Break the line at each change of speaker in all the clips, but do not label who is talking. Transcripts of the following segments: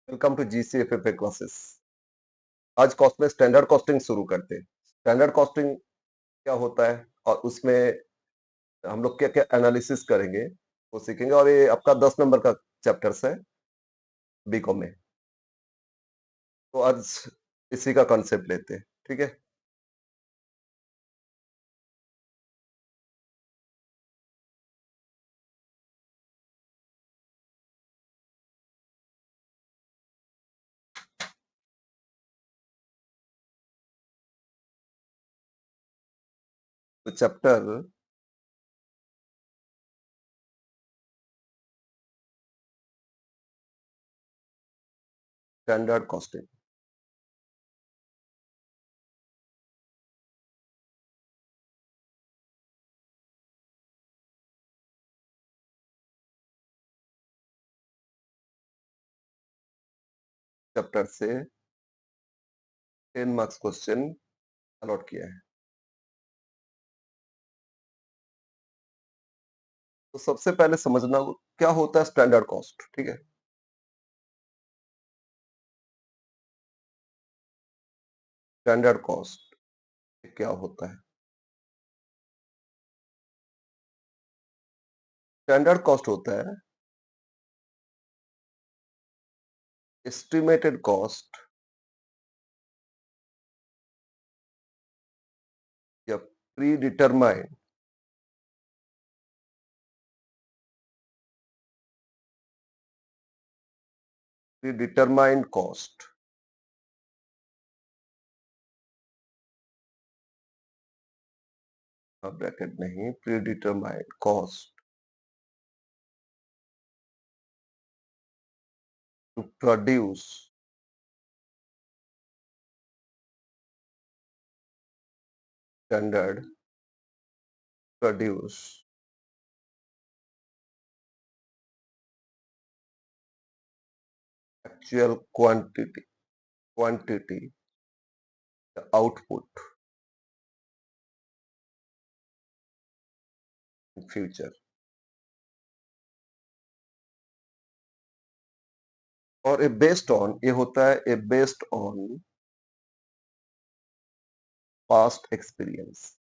Welcome to GCFFA classes. आज cost में standard costing शुरू करते हैं। स्टैंडर्ड कॉस्टिंग क्या होता है और उसमें हम लोग क्या क्या एनालिसिस करेंगे वो सीखेंगे। और ये आपका 10 नंबर का चैप्टर्स है बीकॉम में। तो आज इसी का कॉन्सेप्ट लेते हैं, ठीक है। तो चैप्टर स्टैंडर्ड कॉस्टिंग। चैप्टर से 10 मार्क्स क्वेश्चन अलॉट किया है। तो सबसे पहले समझना क्या होता है स्टैंडर्ड कॉस्ट, ठीक है। स्टैंडर्ड कॉस्ट क्या होता है? स्टैंडर्ड कॉस्ट होता है एस्टिमेटेड कॉस्ट या प्री डिटरमाइंड कॉस्ट ब्रैकेट नहीं, pre determined cost to produce standard produce actual quantity output in future. और ये बेस्ड ऑन, ये होता है ये based on past experience.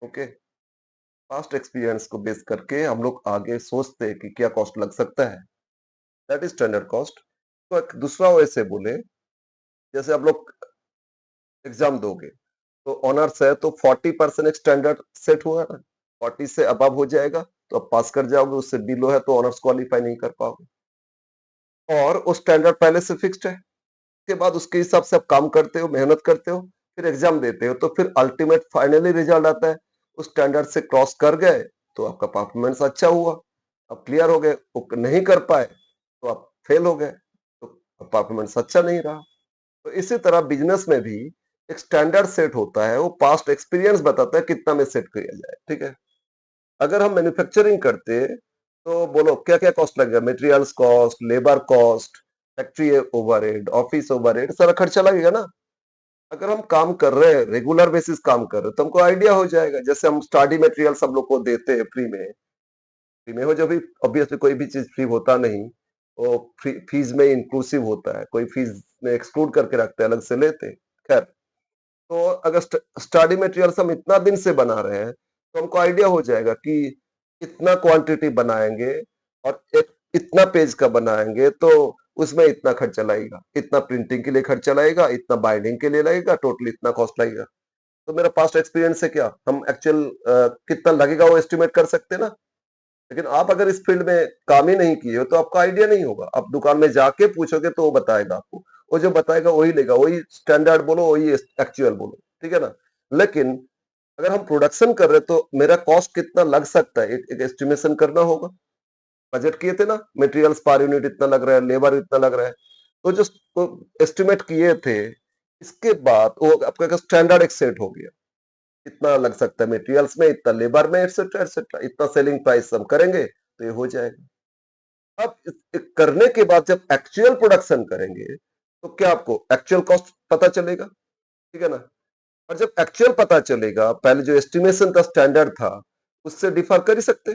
Okay, past experience को बेस करके हम लोग आगे सोचते हैं कि क्या कॉस्ट लग सकता है। That is standard cost. तो एक दूसरा वैसे बोले, जैसे आप लोग एग्जाम दोगे तो ऑनर्स है तो 40% एक स्टैंडर्ड सेट हुआ ना, 40 से अबव हो जाएगा तो आप पास कर जाओगे, उससे बिलो है तो ऑनर्स क्वालिफाई नहीं कर पाओगे। और वो स्टैंडर्ड पहले से फिक्स्ड है। उसके बाद उसके हिसाब से आप काम करते हो, मेहनत करते हो, फिर एग्जाम देते हो, तो फिर अल्टीमेट फाइनली रिजल्ट आता है उस स्टैंडर्ड से क्रॉस कर गए तो आपका परफॉर्मेंस अच्छा हुआ, आप क्लियर हो गए। वो नहीं कर पाए तो आप फेल हो गए, तो परफॉर्मेंस अच्छा नहीं रहा। तो इसी तरह बिजनेस में भी एक स्टैंडर्ड सेट होता है, वो पास्ट एक्सपीरियंस बताता है कितना में सेट किया जाए, ठीक है। अगर हम मैन्युफैक्चरिंग करते तो बोलो क्या क्या कॉस्ट लगेगा? Materials cost, labour cost, factory overhead, office overhead, सारा खर्चा लगेगा ना। अगर हम काम कर रहे हैं, रेगुलर बेसिस काम कर रहे हैं, तो हमको आइडिया हो जाएगा। जैसे हम स्टडी मटेरियल सब लोग को देते हैं फ्री में। फ्री में हो जब भी, ऑब्वियसली कोई भी चीज फ्री होता नहीं, वो फीस में इंक्लूसिव होता है, कोई फीस में एक्सक्लूड करके रखते हैं, अलग से लेते हैं। खैर, तो अगर स्टडी मटेरियल्स हम इतना दिन से बना रहे हैं तो हमको आइडिया हो जाएगा कि इतना क्वांटिटी बनाएंगे और एक इतना पेज का बनाएंगे तो उसमें इतना खर्चा लगेगा, इतना प्रिंटिंग के लिए खर्चा लगेगा, इतना बाइंडिंग के लिए लगेगा, टोटल इतना कॉस्ट लगेगा। तो मेरा पास्ट एक्सपीरियंस से क्या हम एक्चुअल कितना लगेगा वो एस्टिमेट कर सकते हैं ना। लेकिन आप अगर इस फील्ड में काम ही नहीं किए हो तो आपको आइडिया नहीं होगा। आप दुकान में जाके पूछोगे तो वो बताएगा आपको, वो जो बताएगा वही लेगा, वही स्टैंडर्ड बोलो, वही एक्चुअल बोलो, ठीक है ना। लेकिन अगर हम प्रोडक्शन कर रहे हैं तो मेरा कॉस्ट कितना लग सकता है, एक एस्टिमेशन करना होगा। बजट किए थे ना, मटेरियल्स पर यूनिट इतना लग रहा है, लेबर इतना लग रहा है, तो जो एस्टिमेट किए थे इसके बाद वो आपका स्टैंडर्ड एक सेट हो गया। इतना लग सकता है मटेरियल्स में, इतना लेबर में, एटसेट्रा एटसेट्रा, इतना सेलिंग प्राइस हम करेंगे तो ये हो जाएगा। अब करने के बाद जब एक्चुअल प्रोडक्शन करेंगे तो क्या आपको एक्चुअल कॉस्ट पता चलेगा, ठीक है ना। और जब एक्चुअल पता चलेगा, पहले जो एस्टिमेशन था स्टैंडर्ड था उससे डिफर कर ही सकते।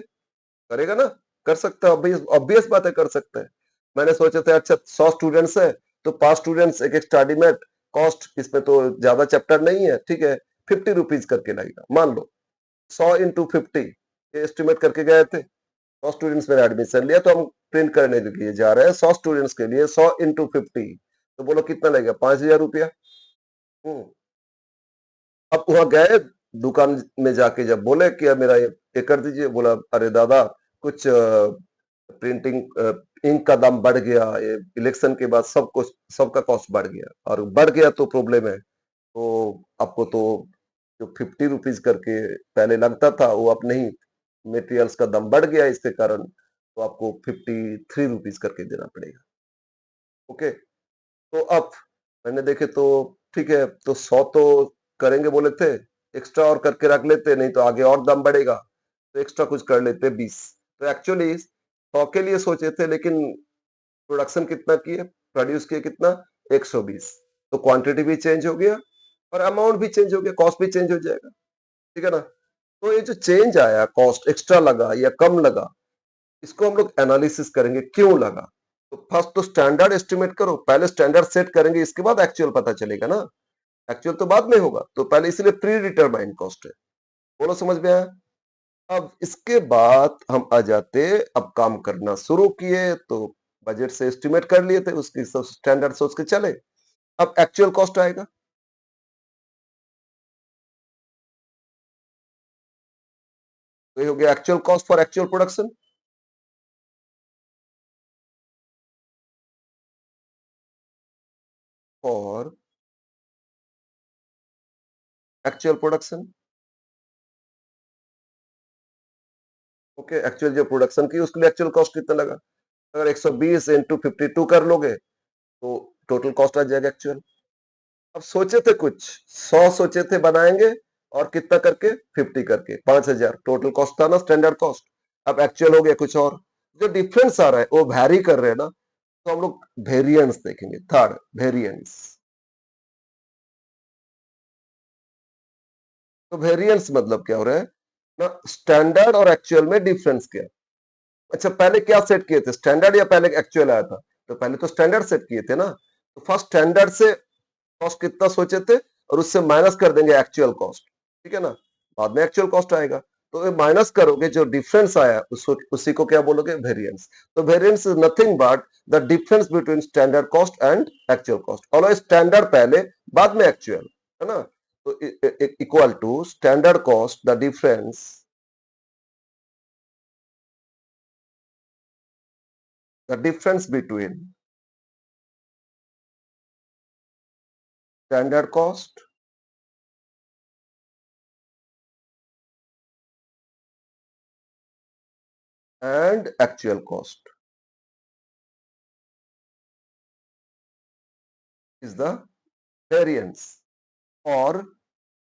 करेगा ना? कर सकता है, ऑब्वियस ऑब्वियस बात है, कर सकता है। मैंने सोचा था अच्छा 100 स्टूडेंट्स हैं, तो 5 स्टूडेंट्स एक-एक स्टडी मेट, कॉस्ट इसमें तो ज़्यादा चैप्टर नहीं है, ठीक है, ₹50 करके लगेगा, मान लो। 100 इंटू 50 ये एस्टिमेट करके गए थे। 100 स्टूडेंट्स में एडमिशन लिया तो हम प्रिंट करने के लिए जा रहे हैं 100 स्टूडेंट्स के लिए 100 इंटू 50 तो बोलो कितना लगेगा 5,000 रुपया। हम्म। अब वहां गए दुकान में जाके जब बोले कि अब मेरा ये कर दीजिए, बोला अरे दादा कुछ प्रिंटिंग इंक का दाम बढ़ गया, ये इलेक्शन के बाद सब कुछ सबका कॉस्ट बढ़ गया और बढ़ गया तो प्रॉब्लम है, तो आपको तो जो 50 रुपीज करके पहले लगता था वो अब नहीं, मेटेरियल्स का दाम बढ़ गया इसके कारण, तो आपको 53 रुपीज करके देना पड़ेगा। ओके, तो अब मैंने देखे तो ठीक है, तो 100 तो करेंगे बोले थे, एक्स्ट्रा और करके रख लेते, नहीं तो आगे और दाम बढ़ेगा, तो एक्स्ट्रा कुछ कर लेते 20। तो एक्चुअली 100 के लिए सोचे थे, लेकिन प्रोडक्शन कितना किए, प्रोड्यूस किए कितना, 120। तो क्वांटिटी भी चेंज हो गया और अमाउंट भी चेंज हो गया, कॉस्ट भी चेंज हो जाएगा, ठीक है ना? तो ये जो चेंज आया, कॉस्ट एक्स्ट्रा लगा या कम लगा, इसको हम लोग एनालिसिस करेंगे क्यों लगा। तो फर्स्ट तो स्टैंडर्ड एस्टिमेट करो, पहले स्टैंडर्ड सेट करेंगे, इसके बाद एक्चुअल पता चलेगा ना। एक्चुअल तो बाद में होगा, तो पहले इसलिए प्री डिटरमाइंड कॉस्ट है। बोलो समझ में आया? अब इसके बाद हम आ जाते, अब काम करना शुरू किए तो बजट से एस्टिमेट कर लिए थे, उसकी सब स्टैंडर्ड सोच के चले। अब एक्चुअल कॉस्ट आएगा, तो ये हो गया actual cost for actual production. For actual production, okay, actual जो प्रोडक्शन की उसके लिए एक्चुअल कॉस्ट कितना लगा। अगर 120 इंटू 52 कर लोगे तो टोटल कॉस्ट आ जाएगा एक्चुअल। अब सोचे थे कुछ 100 सोचे थे बनाएंगे, और कितना करके 50 करके 5,000 टोटल कॉस्ट था ना, स्टैंडर्ड कॉस्ट। अब एक्चुअल हो गया कुछ और, जो डिफरेंस आ रहा है वो वैरी कर रहे हैं ना, तो हम लोग वेरिएंस देखेंगे, थर्ड वेरिएंस। तो वेरिएंस मतलब क्या हो रहा है ना, स्टैंडर्ड और एक्चुअल में डिफरेंस क्या। अच्छा पहले क्या सेट किए थे, स्टैंडर्ड या पहले एक्चुअल आया था, तो पहले तो स्टैंडर्ड सेट किए थे ना, तो फर्स्ट स्टैंडर्ड से कॉस्ट कितना सोचे थे और उससे माइनस कर देंगे एक्चुअल कॉस्ट, ठीक है ना, बाद में एक्चुअल कॉस्ट आएगा। तो ये माइनस करोगे, जो डिफरेंस आया उसको, उसी को क्या बोलोगे, वेरिएंस। तो variance is nothing but the difference between standard cost and actual cost, और स्टैंडर्ड पहले बाद में एक्चुअल, है ना। तो equal to standard cost the difference between standard cost and actual cost is the variance. और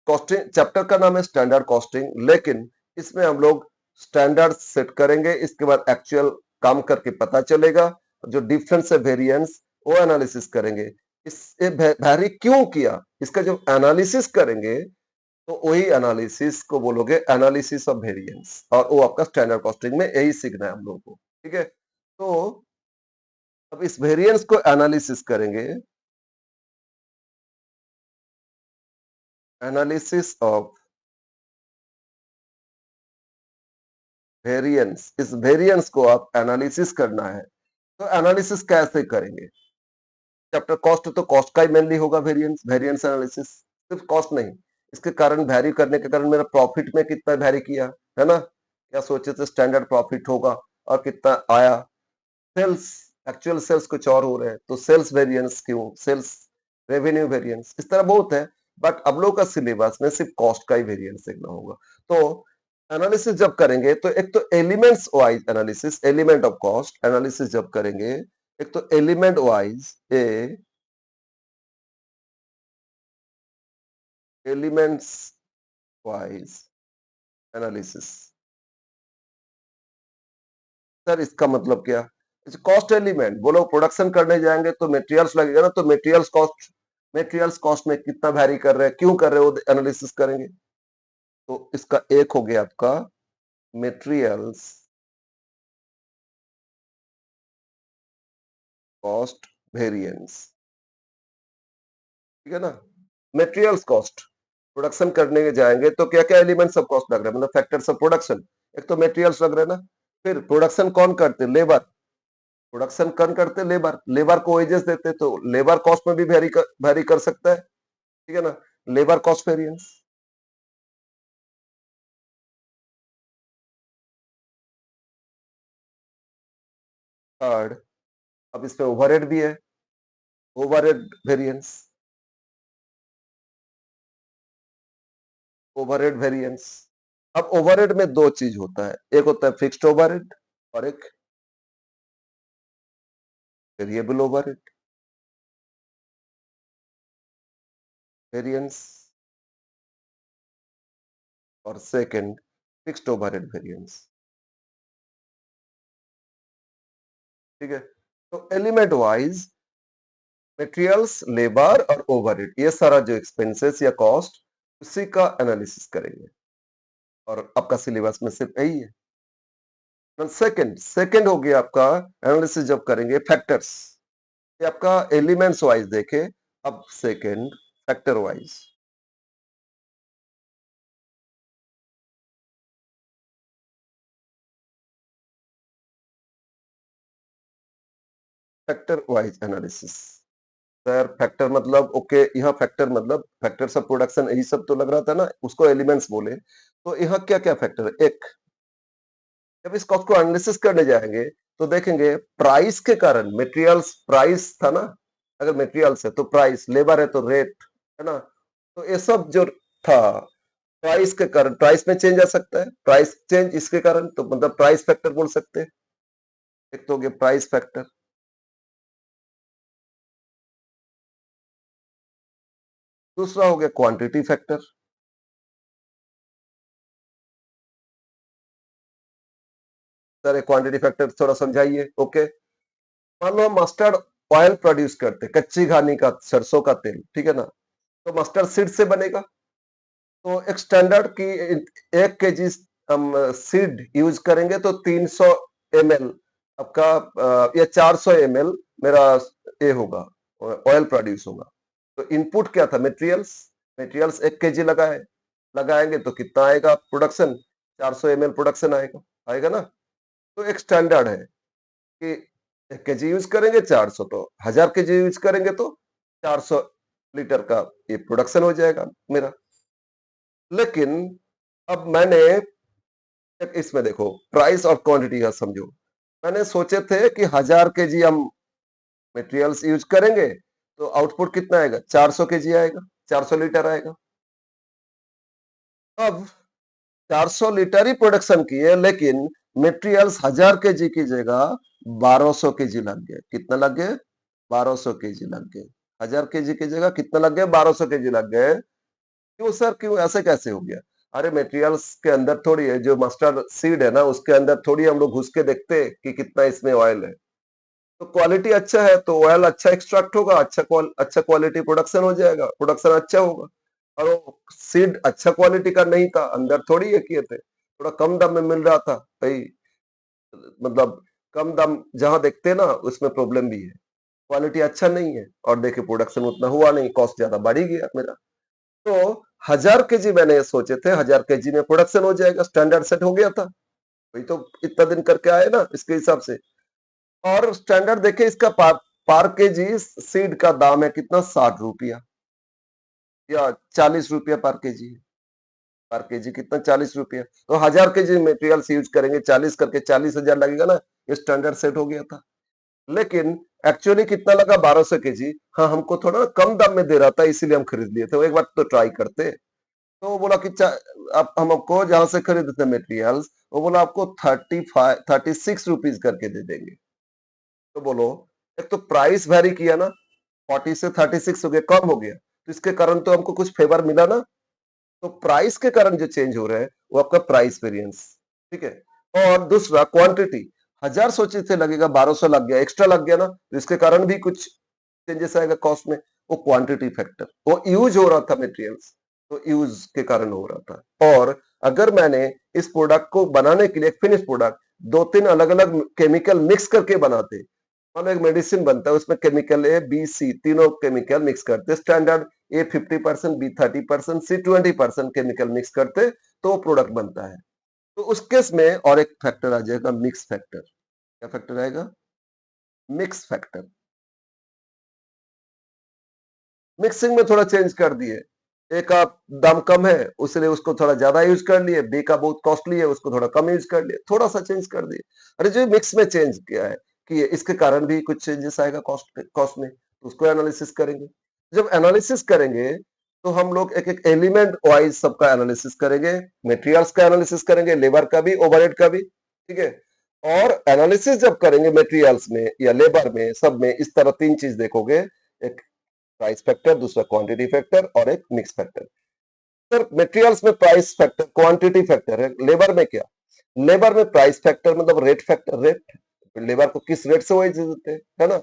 कॉस्टिंग चैप्टर का नाम है स्टैंडर्ड कॉस्टिंग, लेकिन इसमें हम लोग स्टैंडर्ड सेट करेंगे, इसके बाद एक्चुअल काम करके पता चलेगा, जो डिफरेंस है वेरिएंस वो एनालिसिस करेंगे, इससे वैरी क्यों किया, इसका जो एनालिसिस करेंगे, तो वही एनालिसिस को बोलोगे एनालिसिस ऑफ वेरिएंस, और वो आपका स्टैंडर्ड कॉस्टिंग में यही सीखना है हम लोगों को, ठीक है। तो अब इस वेरिएंस को एनालिसिस करेंगे, एनालिसिस ऑफ वेरिएंस, इस वेरिएंस को आप एनालिसिस करना है, तो एनालिसिस कैसे करेंगे। चैप्टर कॉस्ट, तो कॉस्ट का ही मेनली होगा वेरिएंस, वेरिएंस एनालिसिस सिर्फ कॉस्ट नहीं, इसके कारण वैरी करने के कारण मेरा प्रॉफिट में कितना वैरी किया, है ना, क्या सोचे थे स्टैंडर्ड प्रॉफिट होगा और कितना आया, सेल्स, एक्चुअल सेल्स कुछ और हो रहे हैं, तो सेल्स वेरिएंस क्यों, सेल्स रेवेन्यू वेरिएंस, इस तरह बहुत है। बट अब लोग का सिलेबस में सिर्फ कॉस्ट का ही वेरिएंस देखना होगा। तो एनालिसिस जब करेंगे तो एक तो elements wise analysis, element of cost analysis जब करेंगे, एक तो एलिमेंट वाइज ए एलिमेंट्स वाइज एनालिसिस। सर इसका मतलब क्या, कॉस्ट एलिमेंट बोलो, प्रोडक्शन करने जाएंगे तो मटेरियल्स लगेगा ना, तो मटेरियल्स कॉस्ट में कितना वैरी कर रहे हैं, क्यों कर रहे हो, एनालिसिस करेंगे। तो इसका एक हो गया आपका मटेरियल्स कॉस्ट वेरिएंस, ठीक है ना। मटेरियल्स कॉस्ट, प्रोडक्शन करने के जाएंगे तो क्या क्या एलिमेंट्स ऑफ कॉस्ट लग रहा है, मतलब फैक्टर्स ऑफ प्रोडक्शन। एक तो मटेरियल्स लग रहे हैं ना, फिर प्रोडक्शन कौन करते, लेबर, प्रोडक्शन कौन करते, लेबर, लेबर को वेजेस देते, तो लेबर कॉस्ट में भी वेरी कर सकता है, ठीक है ना, लेबर कॉस्ट वेरिएंस। थर्ड, अब इसमें ओवरहेड भी है, ओवरहेड वेरिएंस, ओवरहेड वेरिएंस। अब ओवरहेड में दो चीज होता है, एक होता है फिक्स्ड ओवरहेड और एक वेरिएबल ओवरहेड वेरिएंस, और सेकंड फिक्स्ड ओवरहेड वेरिएंस, ठीक है। तो एलिमेंट वाइज मटेरियल्स, लेबर और ओवरहेड, ये सारा जो एक्सपेंसेस या कॉस्ट, उसी का एनालिसिस करेंगे, और आपका सिलेबस में सिर्फ यही है। सेकंड सेकंड हो गया आपका एनालिसिस जब करेंगे फैक्टर्स, ये आपका एलिमेंट्स वाइज देखे। अब second factor wise, factor wise analysis. Sir factor मतलब ओके, यहाँ फैक्टर मतलब फैक्टर्स ऑफ प्रोडक्शन, यही सब तो लग रहा था ना, उसको एलिमेंट्स बोले। तो यहाँ क्या क्या फैक्टर है, एक, जब इस कॉस्ट को एनालिसिस करने जाएंगे तो देखेंगे प्राइस के कारण, मटेरियल्स प्राइस था ना, अगर मटेरियल्स है तो प्राइस, लेबर है तो रेट, है ना। तो ये सब जो था, प्राइस के कारण, प्राइस में चेंज आ सकता है, प्राइस चेंज इसके कारण, तो मतलब प्राइस फैक्टर बोल सकते हैं। एक तो हो गया प्राइस फैक्टर, दूसरा हो गया quantity factor. Sir quantity factor थोड़ा समझाइए। ओके, मान लो हम मस्टर्ड ऑयल प्रोड्यूस करते, कच्ची घानी का सरसों का तेल, ठीक है ना, तो मस्टर्ड सीड से बनेगा। तो एक स्टैंडर्ड की 1 केजी हम सीड यूज करेंगे तो 300 ml आपका, या 400 ml मेरा ये होगा, ऑयल प्रोड्यूस होगा। तो इनपुट क्या था, मटेरियल्स, मटेरियल्स 1 केजी लगाएंगे तो कितना आएगा प्रोडक्शन, 400 ml प्रोडक्शन आएगा, आएगा ना। तो एक स्टैंडर्ड है कि 1 केजी यूज करेंगे 400, तो 1000 केजी यूज करेंगे तो 400 लीटर का ये प्रोडक्शन हो जाएगा मेरा। लेकिन अब मैंने, इसमें देखो प्राइस और क्वांटिटी का समझो, मैंने सोचे थे कि 1000 केजी हम मटेरियल्स यूज करेंगे तो आउटपुट कितना आएगा, 400 केजी आएगा, 400 लीटर आएगा। अब 400 लीटर ही प्रोडक्शन किए, लेकिन मटेरियल्स 1000 केजी की जगह 1200 केजी लग गए। कितना लग गए, 1200 केजी लग गए। 1000 केजी की जगह कितना लग गए, 1200 केजी लग गए। क्यों सर, क्यों ऐसे कैसे हो गया? अरे मटेरियल्स के अंदर थोड़ी है, जो मस्टर्ड सीड है ना, उसके अंदर थोड़ी हम लोग घुस के देखते हैं कि कितना इसमें ऑयल है। तो क्वालिटी अच्छा है तो ऑयल अच्छा एक्सट्रैक्ट होगा, अच्छा क्वालिटी प्रोडक्शन हो जाएगा, प्रोडक्शन अच्छा होगा। और वो सीड अच्छा क्वालिटी का नहीं था, अंदर थोड़ी ये किए थे, थोड़ा कम दाम में मिल रहा था भाई, मतलब कम दाम जहां देखते हैं ना, उसमें प्रॉब्लम भी है, क्वालिटी अच्छा नहीं है, और देखिए प्रोडक्शन उतना हुआ नहीं, कॉस्ट ज्यादा बढ़ ही गया मेरा। तो 1000 केजी मैंने सोचे थे, 1000 केजी में प्रोडक्शन हो जाएगा, स्टैंडर्ड सेट हो गया था, वही तो इतना दिन करके आए ना इसके हिसाब से। और स्टैंडर्ड देखे इसका पार केजी सीड का दाम है कितना, 60 रुपया या 40 रुपया पर केजी, पर केजी कितना, 40 रुपया। तो 1000 केजी मटेरियल यूज करेंगे, 40 करके 40,000 लगेगा ना, ये स्टैंडर्ड सेट हो गया था। लेकिन एक्चुअली कितना लगा, 1200 केजी। हाँ, हमको थोड़ा कम दाम में दे रहा था, इसीलिए हम खरीद लिए थे, वो एक बार तो ट्राई करते। तो वो बोला कि आप हमको जहां से खरीदे थे मटेरियल्स, वो बोला आपको 36 रुपीज करके दे देंगे। तो बोलो, एक तो प्राइस वेरी किया ना, 40 से 36 हो गया, कम हो गया, तो इसके कारण तो हमको कुछ फेवर मिला ना। तो प्राइस के कारण जो चेंज हो रहा है वो आपका प्राइस वेरिएंस, ठीक है। और दूसरा क्वांटिटी, 1000 सोचे थे लगेगा, 1200 लग गया, एक्स्ट्रा लग गया ना, तो इसके कारण भी कुछ चेंजेस आएगा कॉस्ट में, वो क्वांटिटी फैक्टर, वो यूज हो रहा था मटेरियल्स, तो यूज के कारण हो रहा था। और अगर मैंने इस प्रोडक्ट को बनाने के लिए, फिनिश प्रोडक्ट, 2-3 अलग अलग केमिकल मिक्स करके बनाते, मान लो एक मेडिसिन बनता है, उसमें केमिकल ए, बी, सी तीनों केमिकल मिक्स करते हैं। Standard A 50%, B 30%, C 20% chemical mix करते, तो वो प्रोडक्ट बनता है। तो उस केस में और एक फैक्टर आ जाएगा, मिक्स फैक्टर। क्या फैक्टर आएगा? Mix factor. मिक्सिंग में थोड़ा चेंज कर दिए। ए का दाम कम है, इसलिए उसको थोड़ा ज्यादा यूज कर लिए, बी का बहुत कॉस्टली है, उसको थोड़ा कम यूज कर लिए, थोड़ा सा चेंज कर दिए। अरे जो मिक्स में चेंज किया है कि इसके कारण भी कुछ चेंजेस आएगा कॉस्ट कॉस्ट में, तो उसको एनालिसिस करेंगे। जब एनालिसिस करेंगे तो हम लोग एक एक एलिमेंट वाइज सबका एनालिसिस करेंगे, मटेरियल्स का एनालिसिस करेंगे, लेबर का भी, ओवरहेड का भी, ठीक है। और एनालिसिस जब करेंगे मटेरियल्स में या लेबर में, सब में इस तरह तीन चीज देखोगे, एक प्राइस फैक्टर, दूसरा क्वांटिटी फैक्टर और एक मिक्स फैक्टर। सर मटेरियल्स में प्राइस फैक्टर, क्वांटिटी फैक्टर है, लेबर में क्या? लेबर में प्राइस फैक्टर मतलब रेट फैक्टर, रेट, लेबर को किस रेट से वेज देते हैं, है ना।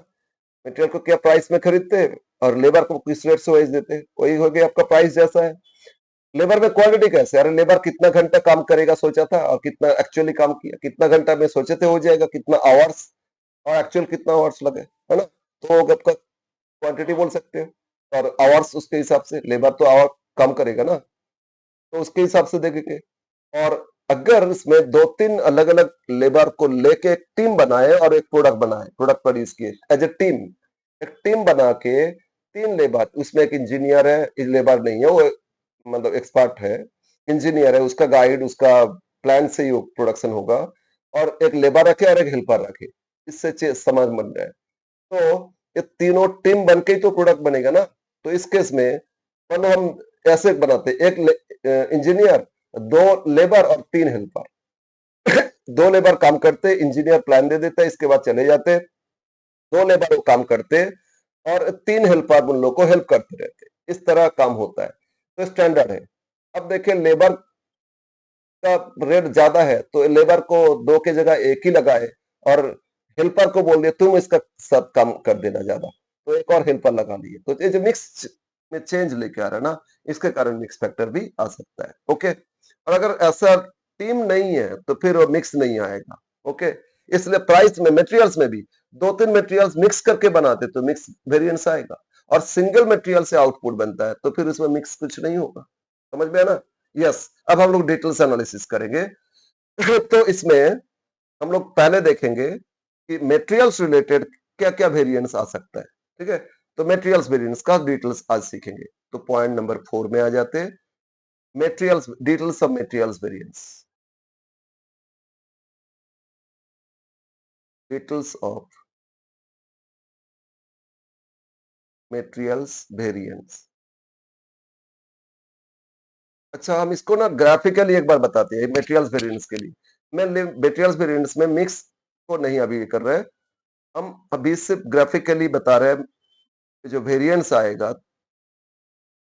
मटेरियल को क्या प्राइस में खरीदते हैं और लेबर को किस रेट से वेज देते हैं, वही हो गया आपका प्राइस जैसा है। लेबर में क्वांटिटी कैसे? अरे लेबर कितना घंटा काम करेगा सोचा था और कितना एक्चुअली काम किया, कितना घंटा में सोचे थे हो जाएगा, कितना आवर्स और एक्चुअल कितना आवर्स लगे, है ना। तो वो आपका क्वांटिटी बोल सकते हो। और आवर्स उसके हिसाब से, लेबर तो आवर कम करेगा ना, तो उसके हिसाब से देखेंगे। और अगर इसमें दो तीन अलग अलग लेबर को लेके एक टीम बनाए और एक प्रोडक्ट बनाए, प्रोडक्ट प्रोड्यूस किए एज ए टीम, एक टीम बना के तीन लेबर, उसमें एक इंजीनियर है, लेबर नहीं है वो, मतलब एक्सपर्ट है, इंजीनियर है, उसका गाइड, उसका प्लान से ही प्रोडक्शन होगा, और एक लेबर रखे और एक हेल्पर रखे, इससे समझ बन रहा है। तो ये तीनों टीम बन के ही तो प्रोडक्ट बनेगा ना। तो इस केस में मानो हम ऐसे बनाते, एक इंजीनियर, दो लेबर और तीन हेल्पर। दो लेबर काम करते, इंजीनियर प्लान दे देता है, इसके बाद चले जाते, दो लेबर वो काम करते और तीन हेल्पर उन लोग को हेल्प करते रहते, इस तरह काम होता है। तो स्टैंडर्ड है। अब देखिए लेबर का रेट ज्यादा है तो लेबर को दो के जगह एक ही लगाए, और हेल्पर को बोल दिया तुम इसका सब काम कर देना ज्यादा, तो एक और हेल्पर लगा लिए, तो ये जो मिक्स में चेंज लेके आ रहा है ना, इसके कारण मिक्स फैक्टर भी आ सकता है। ओके, और अगर ऐसा टीम नहीं है तो फिर वो मिक्स नहीं आएगा। ओके, इसलिए प्राइस में, मटेरियल्स में भी दो तीन मटेरियल्स मिक्स करके बनाते तो मिक्स वेरिएंस आएगा, और सिंगल मटेरियल से आउटपुट बनता है तो फिर उसमें मिक्स कुछ नहीं होगा। समझ में है ना। यस, अब हम लोग डिटेल्स एनालिसिस करेंगे। तो इसमें हम लोग पहले देखेंगे कि मटेरियल्स रिलेटेड क्या क्या वेरिएंस आ सकता है, ठीक है। तो मटेरियल्स वेरिएंस का डिटेल्स आज सीखेंगे। तो पॉइंट नंबर 4 में आ जाते हैं, materials, details of materials variance, details of materials variance. अच्छा, हम इसको ना ग्राफिकली एक बार बताते हैं मटेरियल्स वेरिएंस के लिए। मैं मटेरियल्स वेरिएंस में मिक्स को नहीं अभी कर रहे हैं, हम अभी सिर्फ ग्राफिकली बता रहे हैं। जो वेरिएंस आएगा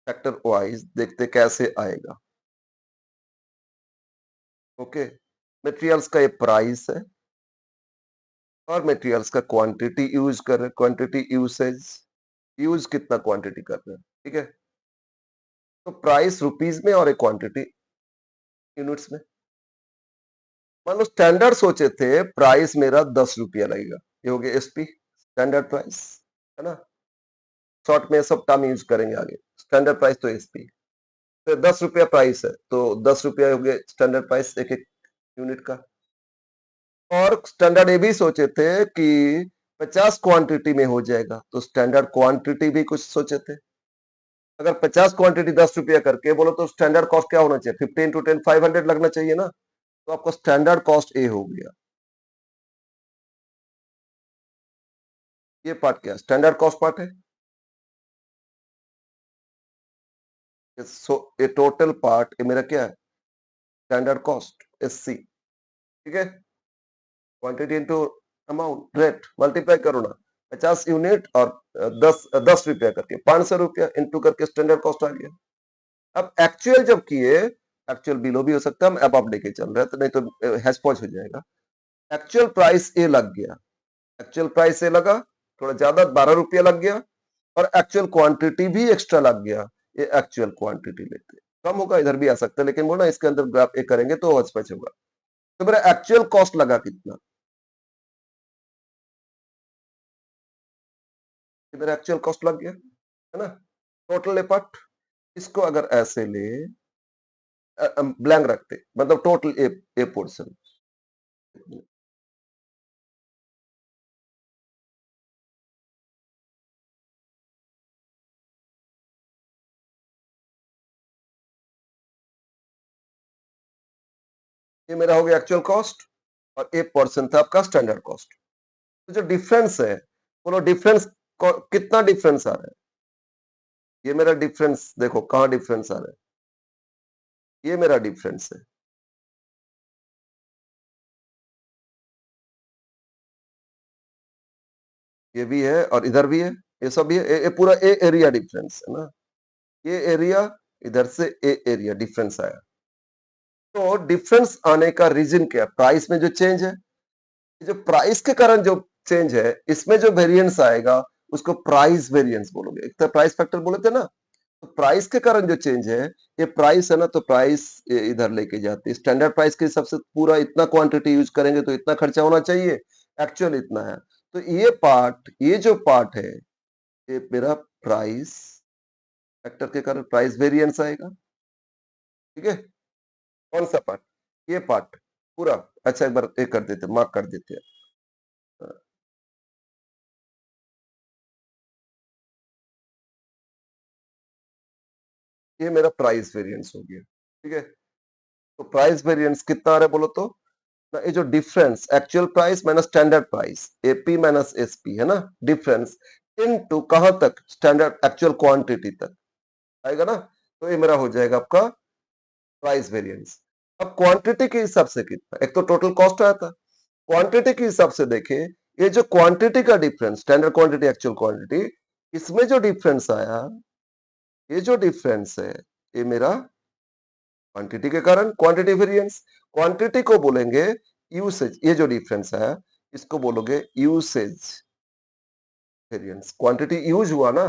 फैक्टर वाइज, देखते कैसे आएगा। ओके, मटेरियल्स का ये प्राइस है और मटेरियल्स का क्वांटिटी यूज कर रहे हैं, क्वांटिटी यूसेज, यूज कितना क्वांटिटी कर रहे हैं, ठीक है। तो प्राइस रुपीज में और एक क्वांटिटी यूनिट्स में। मान लो स्टैंडर्ड सोचे थे प्राइस मेरा 10 रुपया लगेगा, ये हो गया एसपी, स्टैंडर्ड प्राइस, है ना। शॉर्ट में सब टर्म यूज करेंगे आगे, स्टैंडर्ड प्राइस तो एसपी। तो 10 रुपया प्राइस है तो 10 रुपया हो गया स्टैंडर्ड प्राइस एक एक यूनिट का। और स्टैंडर्ड ये भी सोचे थे कि 50 क्वांटिटी में हो जाएगा, तो स्टैंडर्ड क्वांटिटी भी कुछ सोचे थे। अगर 50 क्वांटिटी 10 रुपया करके बोलो तो स्टैंडर्ड कॉस्ट क्या होना चाहिए, 15 टू 10 500 लगना चाहिए ना। तो आपको स्टैंडर्ड कॉस्ट ए हो गया। ये पार्ट क्या, स्टैंडर्ड कॉस्ट पार्ट है। ये टोटल पार्ट ये मेरा क्या है, स्टैंडर्ड कॉस्ट एस सी, ठीक है। Quantity into amount, rate, multiply करो ना, 50 यूनिट और 10 रुपया करके 500 रुपया इंटू करके स्टैंडर्ड कॉस्ट आ गया। अब एक्चुअल जब किए, एक्चुअल बिलो भी हो सकता है, हम अब आप लेके चल रहे हैं तो नहीं तो हैश पॉच हो जाएगा। एक्चुअल प्राइस ए लग गया, एक्चुअल प्राइस ए लगा, थोड़ा ज्यादा 12 रुपया लग गया, और एक्चुअल क्वांटिटी भी एक्स्ट्रा लग गया। ये एक्चुअल क्वांटिटी लेते, कम होगा इधर भी आ सकता है, लेकिन वो ना इसके अंदर ग्राफ एक करेंगे तो हैश पॉच होगा। तो मेरा एक्चुअल कॉस्ट लगा कितना, ये मेरा एक्चुअल कॉस्ट लग गया, है ना? टोटल एफर्ट, इसको अगर ऐसे ले ब्लैंक रखते, मतलब टोटल ए पोर्शन। ये मेरा हो गया एक्चुअल कॉस्ट और ए पर्सन था आपका स्टैंडर्ड कॉस्ट। तो जो डिफरेंस है, बोलो डिफरेंस कितना डिफरेंस आ रहा है? ये मेरा डिफरेंस देखो कहाँ डिफरेंस आ रहा है, ये मेरा डिफरेंस है। ये भी है और इधर भी है, ये सब भी है, ये पूरा ए एरिया डिफरेंस है ना, ये एरिया इधर से ए एरिया डिफरेंस आया। तो डिफरेंस आने का रीजन क्या है? प्राइस में जो चेंज है, जो प्राइस के कारण जो चेंज है, इसमें जो वेरिएंस आएगा उसको प्राइस वेरिएंस बोलोगे। एक तो प्राइस फैक्टर बोले थे ना, तो प्राइस के कारण जो चेंज है, ये प्राइस है ना, तो प्राइस इधर लेके जाती है स्टैंडर्ड प्राइस के हिसाब से। पूरा इतना क्वांटिटी यूज करेंगे तो इतना खर्चा होना चाहिए, एक्चुअल इतना है। तो ये पार्ट, ये जो पार्ट है, ये मेरा प्राइस फैक्टर के कारण प्राइस वेरिएंस आएगा। ठीक है, कौन सा पार्ट? ये पार्ट पूरा। अच्छा एक बार एक कर देते, मार्क कर देते हैं। ये मेरा प्राइस वेरिएंस हो गया। ठीक है, तो प्राइस वेरिएंस कितना आ रहा है बोलो तो? ना ये जो difference actual price minus standard price, AP minus SP है ना, डिफरेंस इनटू कहां तक? स्टैंडर्ड एक्चुअल क्वांटिटी तक आएगा ना। तो ये मेरा हो जाएगा आपका प्राइस वेरिएंस। अब क्वांटिटी के हिसाब से कितना? एक तो टोटल कॉस्ट आया था, क्वांटिटी के हिसाब से देखें, ये जो क्वांटिटी का difference, standard quantity actual quantity, इसमें जो डिफरेंस आया, ये जो डिफरेंस है, ये मेरा क्वांटिटी के कारण क्वांटिटी वेरिएंस। क्वांटिटी को बोलेंगे यूसेज, ये जो डिफरेंस है इसको बोलोगे यूसेज वेरिएंस। क्वांटिटी यूज हुआ ना,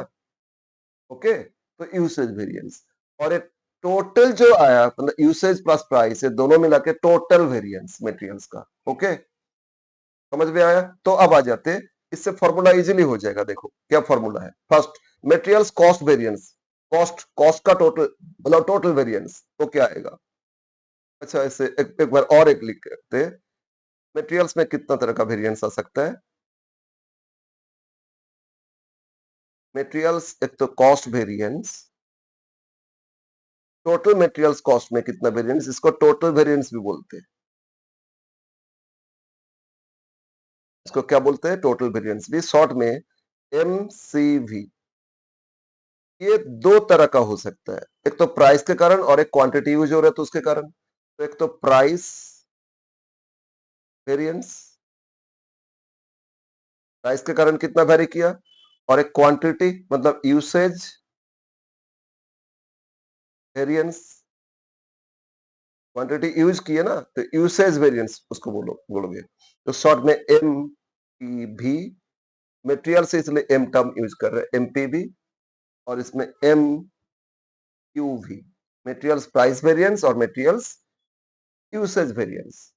ओके, तो यूसेज वेरिएंस। और एक टोटल जो आया, मतलब यूसेज प्लस प्राइस, ये दोनों मिला के टोटल वेरिएंस मटेरियल्स का। ओके, समझ में आया? तो अब आ जाते, इससे फॉर्मूला इजीली हो जाएगा। देखो क्या फॉर्मूला है। First, materials cost variance, cost cost का टोटल मतलब टोटल वेरिएंस, तो क्या आएगा? अच्छा ऐसे एक बार और एक लिख करते, मटेरियल्स में कितना तरह का वेरिएंस आ सकता है? मटेरियल्स एक तो cost variance, total materials cost में कितना वेरिएंस, इसको टोटल वेरिएंस भी बोलते हैं। इसको क्या बोलते हैं? टोटल वेरिएंस भी, शॉर्ट में एमसीवी। ये दो तरह का हो सकता है, एक तो प्राइस के कारण और एक क्वांटिटी यूज हो रहा है तो उसके कारण। तो एक तो प्राइस वेरिएंस, प्राइस के कारण कितना वेरी किया, और एक क्वांटिटी मतलब यूसेज वेरिएंस, क्वांटिटी यूज की है ना, तो यूसेज वेरिएंस उसको बोलोगे। तो शॉर्ट में एम पी भी, मटेरियल से इसलिए एम टर्म यूज कर रहे हैं, एमपीवी, और इसमें एम क्यू भी, मटेरियल्स प्राइस वेरिएंस और मटेरियल्स यूसेज वेरिएंस।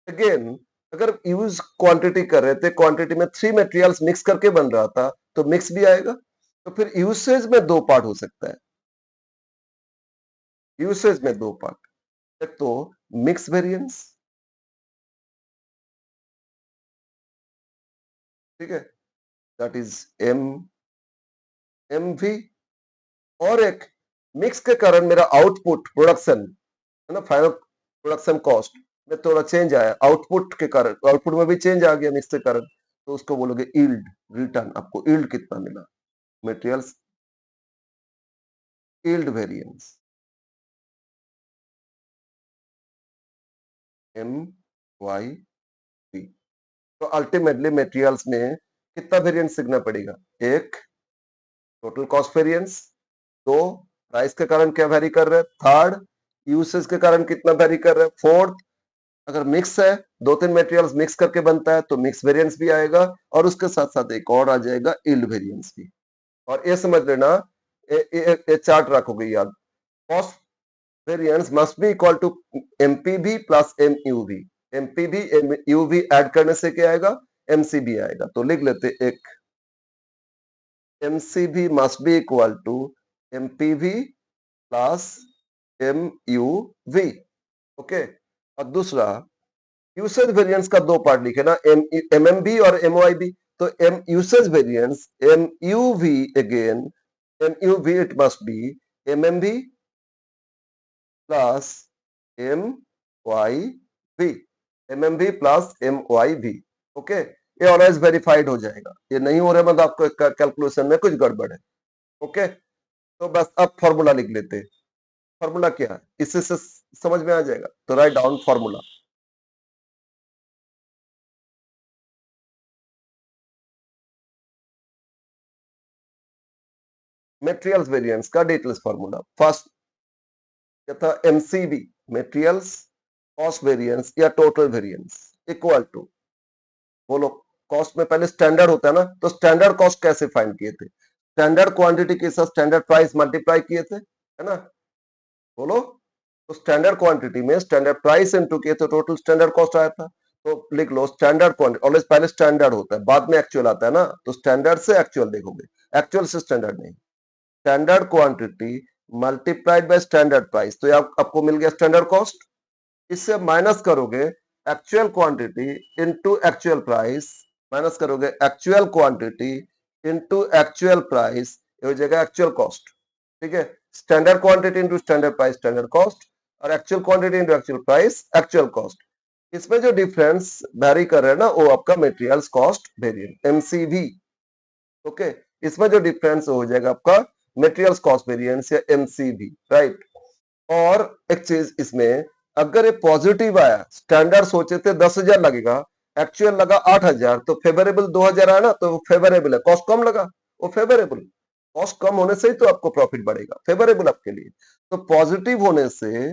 अगेन, अगर यूज क्वांटिटी कर रहे थे, क्वांटिटी में थ्री मटेरियल्स मिक्स करके बन रहा था, तो मिक्स भी आएगा। तो फिर यूसेज में दो पार्ट हो सकता है, यूसेज में दो पार्ट। एक तो मिक्स वेरिएंस, ठीक है, दैट इज एम एम भी, और एक मिक्स के कारण मेरा आउटपुट प्रोडक्शन है ना, फाइनल प्रोडक्शन कॉस्ट में थोड़ा चेंज आया, आउटपुट के कारण, आउटपुट में भी चेंज आ गया मिक्स के कारण, तो उसको बोलोगे यील्ड। रिटर्न आपको यील्ड कितना मिला, materials yield variance, M Y P. तो अल्टीमेटली मटेरियल्स में कितना वेरिएंस सीखना पड़ेगा? एक, टोटल कॉस्ट वेरिएंस। दो, प्राइस के कारण क्या वेरी कर रहे हैं। थर्ड, यूसेज के कारण कितना वेरी कर रहे हैं। फोर्थ, अगर मिक्स है, दो तीन मटेरियल्स मिक्स करके बनता है तो मिक्स वेरिएंस भी आएगा, और उसके साथ साथ एक और आ जाएगा यील्ड वेरिएंस भी। और ये समझ लेना, ये चार्ट रखोगे याद, cost variance must be equal to MPV plus MUV. MPV MUV add करने से क्या आएगा? एमसीबी आएगा। तो लिख लेते एक MCV must be equal to MPV plus MUV। Okay, और दूसरा यूसेज वेरिएंस का दो पार्ट लिखे ना, MMV और MOIB। तो M usage variance MUV again, MUV it must be MMV plus MYV, MMV plus MYV। Okay, ये ऑलवेज वेरीफाइड हो जाएगा, ये नहीं हो रहा मतलब आपको कैलकुलेशन में कुछ गड़बड़ है। ओके, तो बस अब फॉर्मूला लिख लेते हैं। फॉर्मूला क्या है, इससे से समझ में आ जाएगा, तो write down formula. Materials variance का डिटेल्स फॉर्मूला, फर्स्ट क्या था, MCV मेटेरियल्स कॉस्ट वेरिएंस या टोटल वेरिएंस इक्वल टू, बोलो, कॉस्ट में पहले स्टैंडर्ड होता है ना, तो स्टैंडर्ड कॉस्ट कैसे फाइंड किए थे, स्टैंडर्ड क्वांटिटी के साथ स्टैंडर्ड प्राइस मल्टीप्लाई किए थे, है ना, बोलो। तो स्टैंडर्ड क्वांटिटी में स्टैंडर्ड प्राइस इनटू किए तो टोटल स्टैंडर्ड कॉस्ट आया था। तो लिख लो स्टैंडर्ड क्वांटिटी, ऑलवेज पहले स्टैंडर्ड होता है बाद में एक्चुअल आता है ना, तो स्टैंडर्ड से एक्चुअल देखोगे, एक्चुअल से स्टैंडर्ड नहीं। Standard quantity multiplied by standard price, तो आपको मिल गया स्टैंडर्ड कॉस्ट। इससे माइनस करोगे actual quantity into actual price, minus करोगे actual quantity into actual price, ये हो जाएगा एक्चुअल कॉस्ट। ठीक है, standard quantity into standard price standard cost, और actual quantity into actual price actual cost. इसमें जो डिफरेंस वेरी कर रहे हैं ना, वो आपका materials cost variant MCV। Okay, इसमें जो डिफरेंस हो जाएगा आपका मटेरियल्स कॉस्ट वेरिएंस या MCV, राइट। और एक चीज इसमें, अगर ये पॉजिटिव आया, स्टैंडर्ड सोचे थे 10,000 लगेगा, एक्चुअल लगा 8,000, तो फेवरेबल 2,000 आया ना, तो वो फेवरेबल है, कॉस्ट कम लगा, वो फेवरेबल। कॉस्ट कम होने से ही तो आपको प्रॉफिट बढ़ेगा, फेवरेबल आपके लिए। तो पॉजिटिव होने से,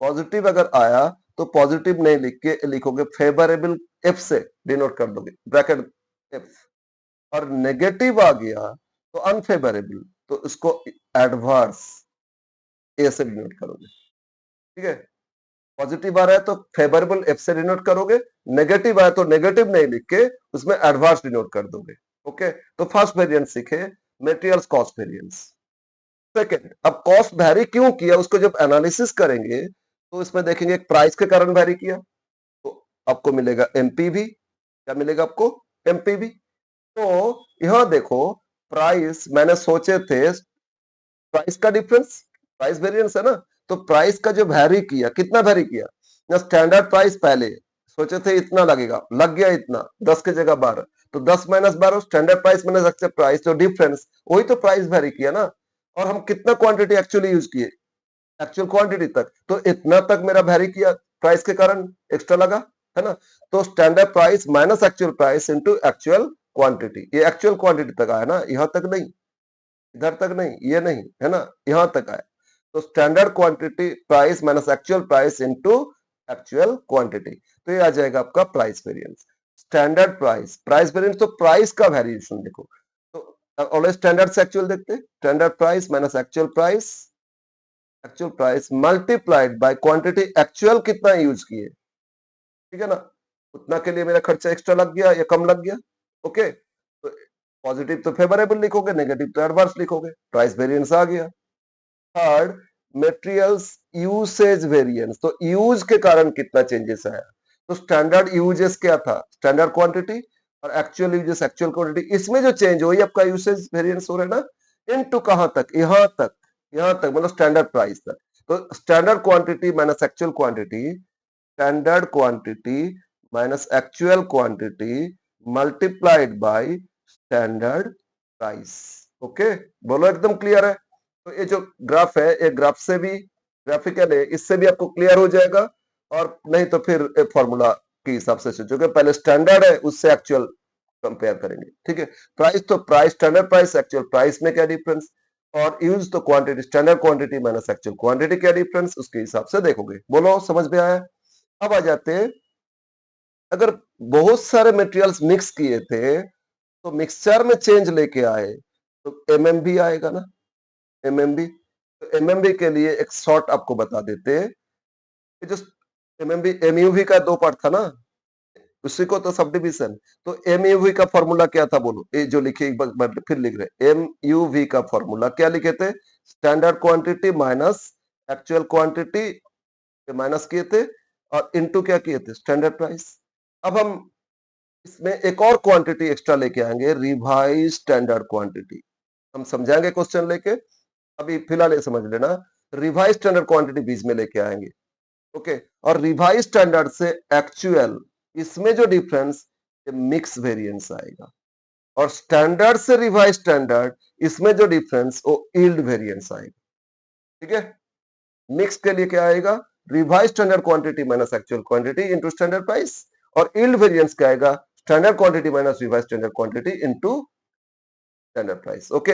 पॉजिटिव अगर आया तो पॉजिटिव नहीं लिख के लिखोगे फेवरेबल, एफ से डिनोट कर दोगे, ब्रैकेट एफ। और नेगेटिव आ गया तो अनफेवरेबल, तो इसको एडवर्स ए से डिनोट करोगे। ठीक है, पॉजिटिव आ रहा है तो फेवरेबल एफ से डिनोट करोगे, नेगेटिव आया तो नेगेटिव नहीं लिख के उसमें एडवर्स डिनोट कर दोगे। ओके, तो फर्स्ट वेरिएंस सीखे, मटेरियल्स कॉस्ट वेरिएंस। सेकंड, अब कॉस्ट वैरी क्यों किया, उसको जब एनालिसिस करेंगे तो इसमें देखेंगे प्राइस के कारण वैरी किया, तो आपको मिलेगा MPV। क्या मिलेगा आपको, MPV। तो यहां देखो, प्राइस मैंने सोचे थे, प्राइस का डिफरेंस, प्राइस वेरिएंस है ना, तो प्राइस का जो वैरी किया, कितना वैरी किया, स्टैंडर्ड प्राइस पहले सोचे थे इतना लगेगा, लग गया इतना, 10 की जगह 12, तो 10 minus 12 standard price minus actual price, तो डिफरेंस वही तो प्राइस वैरी किया ना। और हम कितना क्वांटिटी एक्चुअली यूज किए, एक्चुअल क्वांटिटी तक, तो इतना तक मेरा वैरी किया, प्राइस के कारण एक्स्ट्रा लगा, है ना। तो standard price minus actual price into actual quantity, ये एक्चुअल क्वांटिटी तक आया ना, यहां तक नहीं, इधर तक नहीं, ये नहीं, है ना, यहां तक आया। तो standard quantity price minus actual price into actual quantity, तो ये आ जाएगा आपका price variance. Standard price, price variance तो प्राइस का वेरिएशन देखो, तो ऑलवेज स्टैंडर्ड से एक्चुअल देखते, standard price minus actual price multiplied by quantity, actual कितना यूज किए, ठीक है ना, उतना के लिए मेरा खर्चा एक्स्ट्रा लग गया या कम लग गया। ओके, तो पॉजिटिव तो फेवरेबल लिखोगे, नेगेटिव तो एडवर्स लिखोगे, प्राइस वेरिएंस आ गया। थर्ड, मटेरियल्स यूसेज वेरिएंस, तो यूज के कारण कितना चेंजेस आया, तो स्टैंडर्ड यूजेस क्या था, स्टैंडर्ड क्वांटिटी, और एक्चुअल यूजेस एक्चुअल क्वांटिटी, इसमें जो चेंज हुई आपका यूसेज वेरिएंस हो रहा है ना, इनटू कहां तक, यहां तक, यहां तक मतलब स्टैंडर्ड प्राइस तक। तो standard quantity minus actual quantity, standard quantity minus actual quantity multiplied by standard price. Okay, बोलो एकदम क्लियर है। तो ये जो ग्राफ है, ये ग्राफ से भी, ग्राफिकल है, इससे भी आपको क्लियर हो जाएगा। और नहीं तो फिर फॉर्मूला के हिसाब से सोचोगे, पहले स्टैंडर्ड है उससे एक्चुअल कंपेयर करेंगे। ठीक है, प्राइस तो price, standard price actual price में क्या डिफरेंस, और यूज तो quantity, standard quantity minus actual quantity क्या डिफरेंस, उसके हिसाब से देखोगे। बोलो समझ में आया। अब आ जाते हैं, अगर बहुत सारे मटेरियल्स मिक्स किए थे तो मिक्सचर में चेंज लेके आए, तो MMB आएगा ना, MMB। तो MMB के लिए एक शॉर्ट आपको बता देते हैं, जो MMB MUV का दो पार्ट था ना, उसी को तो सब डिविजन। तो एमयूवी का फॉर्मूला क्या था बोलो, ये जो लिखे एक बार फिर लिख रहे, एमयूवी का फॉर्मूला क्या लिखे थे, standard quantity minus actual quantity minus किए थे और इनटू क्या किए थे, स्टैंडर्ड प्राइस। अब हम इसमें एक और क्वांटिटी एक्स्ट्रा लेके आएंगे, रिवाइज स्टैंडर्ड क्वांटिटी। हम समझाएंगे क्वेश्चन लेके, अभी फिलहाल ये समझ लेना, रिवाइज स्टैंडर्ड क्वांटिटी बीच में लेके आएंगे। ओके, और रिवाइज स्टैंडर्ड से एक्चुअल, इसमें जो डिफरेंस मिक्स वेरिएंस आएगा, और स्टैंडर्ड से रिवाइज स्टैंडर्ड, इसमें जो डिफरेंस वो यील्ड वेरिएंस आएगा। ठीक है, मिक्स के लिए क्या आएगा, revise standard quantity minus actual quantity into standard price, और यील्ड वेरिएंस क्या आएगा, standard quantity minus revise standard quantity into standard price. Okay,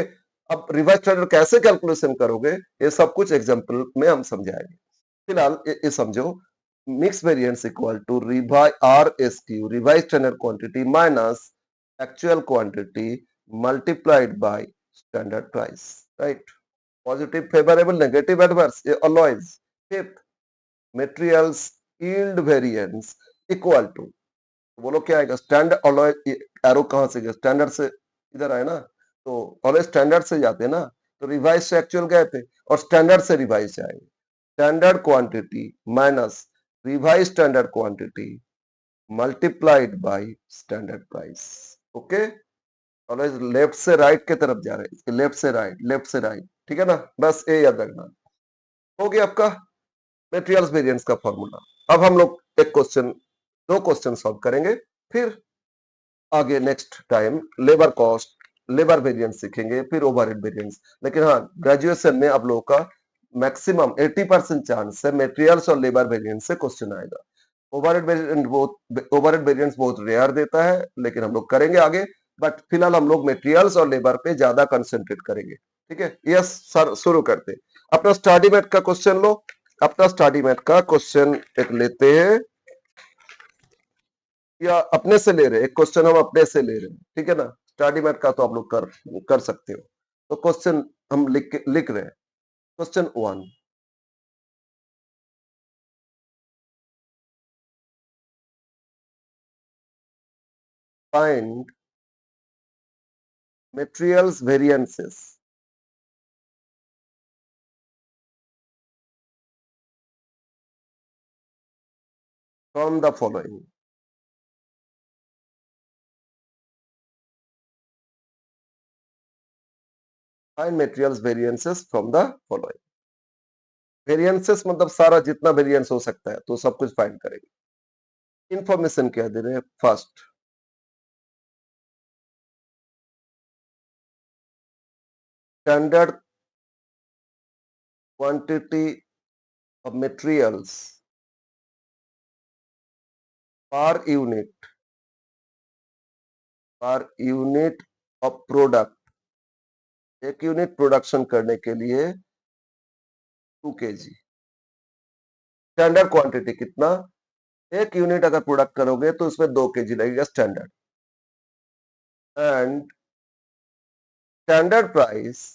अब रिवाइज स्टैंडर्ड कैसे कैलकुलेशन करोगे, ये सब कुछ एग्जांपल में हम समझाएंगे। फिलहाल ये समझो, mix variance equal to revise R S Q, revise standard quantity minus actual quantity multiplied by standard price, right. Positive, favourable, negative, adverse, ये always. Fifth, materials yield variance equal to, बोलो क्या आएगा, स्टैंडर्ड अलॉय, एरो कहां से गया, standard से इधर आए ना, तो ऑलवेज स्टैंडर्ड से जाते हैं ना, तो रिवाइज से एक्चुअल गए थे और स्टैंडर्ड से रिवाइज से आएंगे। Standard quantity minus revise standard quantity multiplied by standard price. Okay, always left से राइट की तरफ जा रहे हैं, लेफ्ट से राइट, लेफ्ट से राइट, ठीक है ना, बस ये याद रखना। हो गया आपका मटेरियल्स वेरिएंस का फॉर्मूला। अब हम लोग एक क्वेश्चन, दो क्वेश्चन सॉल्व करेंगे, फिर आगे next time labour cost, labour variance सीखेंगे, फिर ओवरहेड वेरिएंस। लेकिन हाँ, ग्रेजुएशन में आप लोगों का मैक्सिमम 80% चांस है मटेरियल्स और लेबर वेरिएंस से क्वेश्चन आएगा। ओवरहेड वेरिएंस बहुत रेयर देता है, लेकिन हम लोग करेंगे आगे। बट फिलहाल हम लोग मटेरियल्स और लेबर पे ज्यादा कंसंट्रेट करेंगे। ठीक है, यस सर, शुरू करते। अपना स्टडी मेट का क्वेश्चन लो, अपना स्टडी मेट का क्वेश्चन एक लेते हैं, या अपने से ले रहे हैं, एक क्वेश्चन हम अपने से ले रहे हैं, ठीक है ना। स्टडी मेट का तो आप लोग कर सकते हो। तो क्वेश्चन हम लिख रहे हैं, question 1, find materials variances from the following. Find materials variances from the following. Variances मतलब सारा जितना वेरिएंस हो सकता है, तो सब कुछ फाइंड करेंगे। इंफॉर्मेशन क्या दे रहे हैं, first standard quantity of materials per unit of product, एक यूनिट प्रोडक्शन करने के लिए 2 kg। स्टैंडर्ड क्वांटिटी कितना, एक यूनिट अगर प्रोडक्ट करोगे तो उसमें 2 kg लगेगा स्टैंडर्ड। एंड स्टैंडर्ड प्राइस